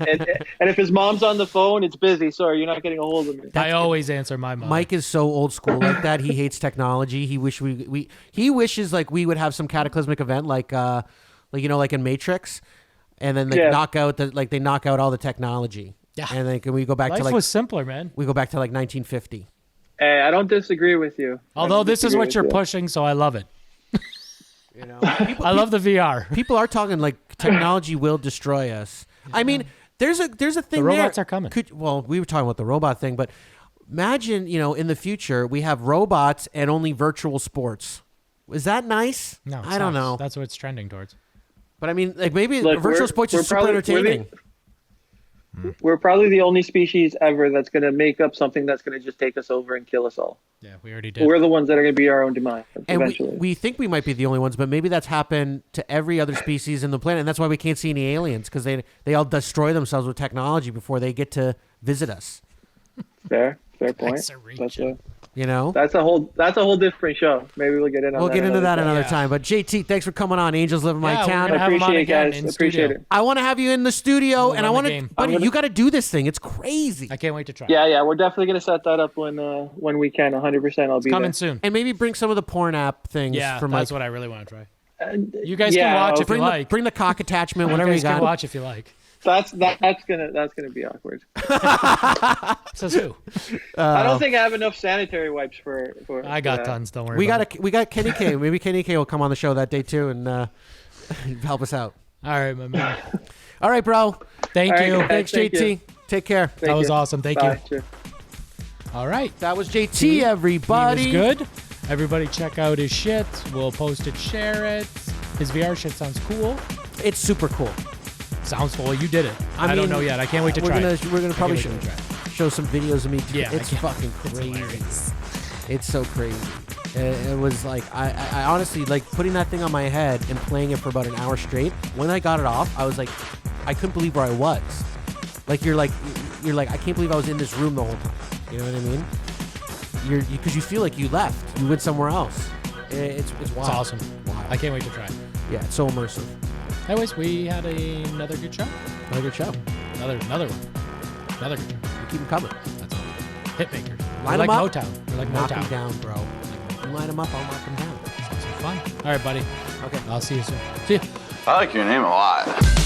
if his mom's on the phone, it's busy. Sorry, you're not getting a hold of me. I always answer my mom. Mike is so old school like that. He hates technology. He wishes like we would have some cataclysmic event like in Matrix, and then they knock out all the technology. Yeah, and then can we go back Life to like was simpler, man. We go back to like 1950. Hey, I don't disagree with you. Although this is what you're pushing, so I love it. You know, I love the VR. People are talking like technology will destroy us. Yeah. I mean, there's a thing. The robots are coming. We were talking about the robot thing, but imagine, you know, in the future we have robots and only virtual sports. Is that nice? No, I don't know. That's what it's trending towards. But I mean, like maybe virtual sports is super entertaining. We're probably the only species ever that's going to make up something that's going to just take us over and kill us all. Yeah, we already did. We're the ones that are going to be our own demise eventually. And we think we might be the only ones, but maybe that's happened to every other species in the planet, and that's why we can't see any aliens, because they all destroy themselves with technology before they get to visit us. Fair point. You know, that's a whole different show. Maybe we'll get into that. We'll get into that another time. But JT, thanks for coming on. Angels Live in My Town. I appreciate it, guys. Appreciate it. I want to have you in the studio, and I want to, buddy. You got to do this thing. It's crazy. I can't wait to try. Yeah. We're definitely gonna set that up when we can. 100%. I'll be coming there. soon. And maybe bring some of the porn app things. Yeah, from that's Mike. what I really want to try. You guys can watch if you like. Bring the cock attachment, whatever you guys got. Can watch if you like. That's gonna be awkward. Says who? I don't think I have enough sanitary wipes for I got tons. Don't worry. We got Kenny K. Maybe Kenny K will come on the show that day too and help us out. All right, my man. All right, bro. Thank you. Thanks, JT. Take care. That was awesome. Thank you. Cheers. All right. That was JT, everybody. He was good. Everybody check out his shit. We'll post it, share it. His VR shit sounds cool. It's super cool. Sounds cool. You did it. I don't know yet. I can't wait to try it. We're gonna probably show some videos of me. Yeah, it's fucking crazy. It's so crazy. It was like I honestly like putting that thing on my head and playing it for about an hour straight. When I got it off, I was like, I couldn't believe where I was. Like you're like I can't believe I was in this room the whole time. You know what I mean? Because you feel like you left. You went somewhere else. It's wild. It's awesome. Wild. I can't wait to try it. Yeah, it's so immersive. Anyways, we had another good show. Another good show. Another one. Another good show. You keep them coming. That's all. Hitmakers. Line We're them like up. Motown. We're like knock Motown. them down, bro. You line them up, I'll knock them down. Sounds like fun. All right, buddy. Okay. I'll see you soon. See ya. I like your name a lot.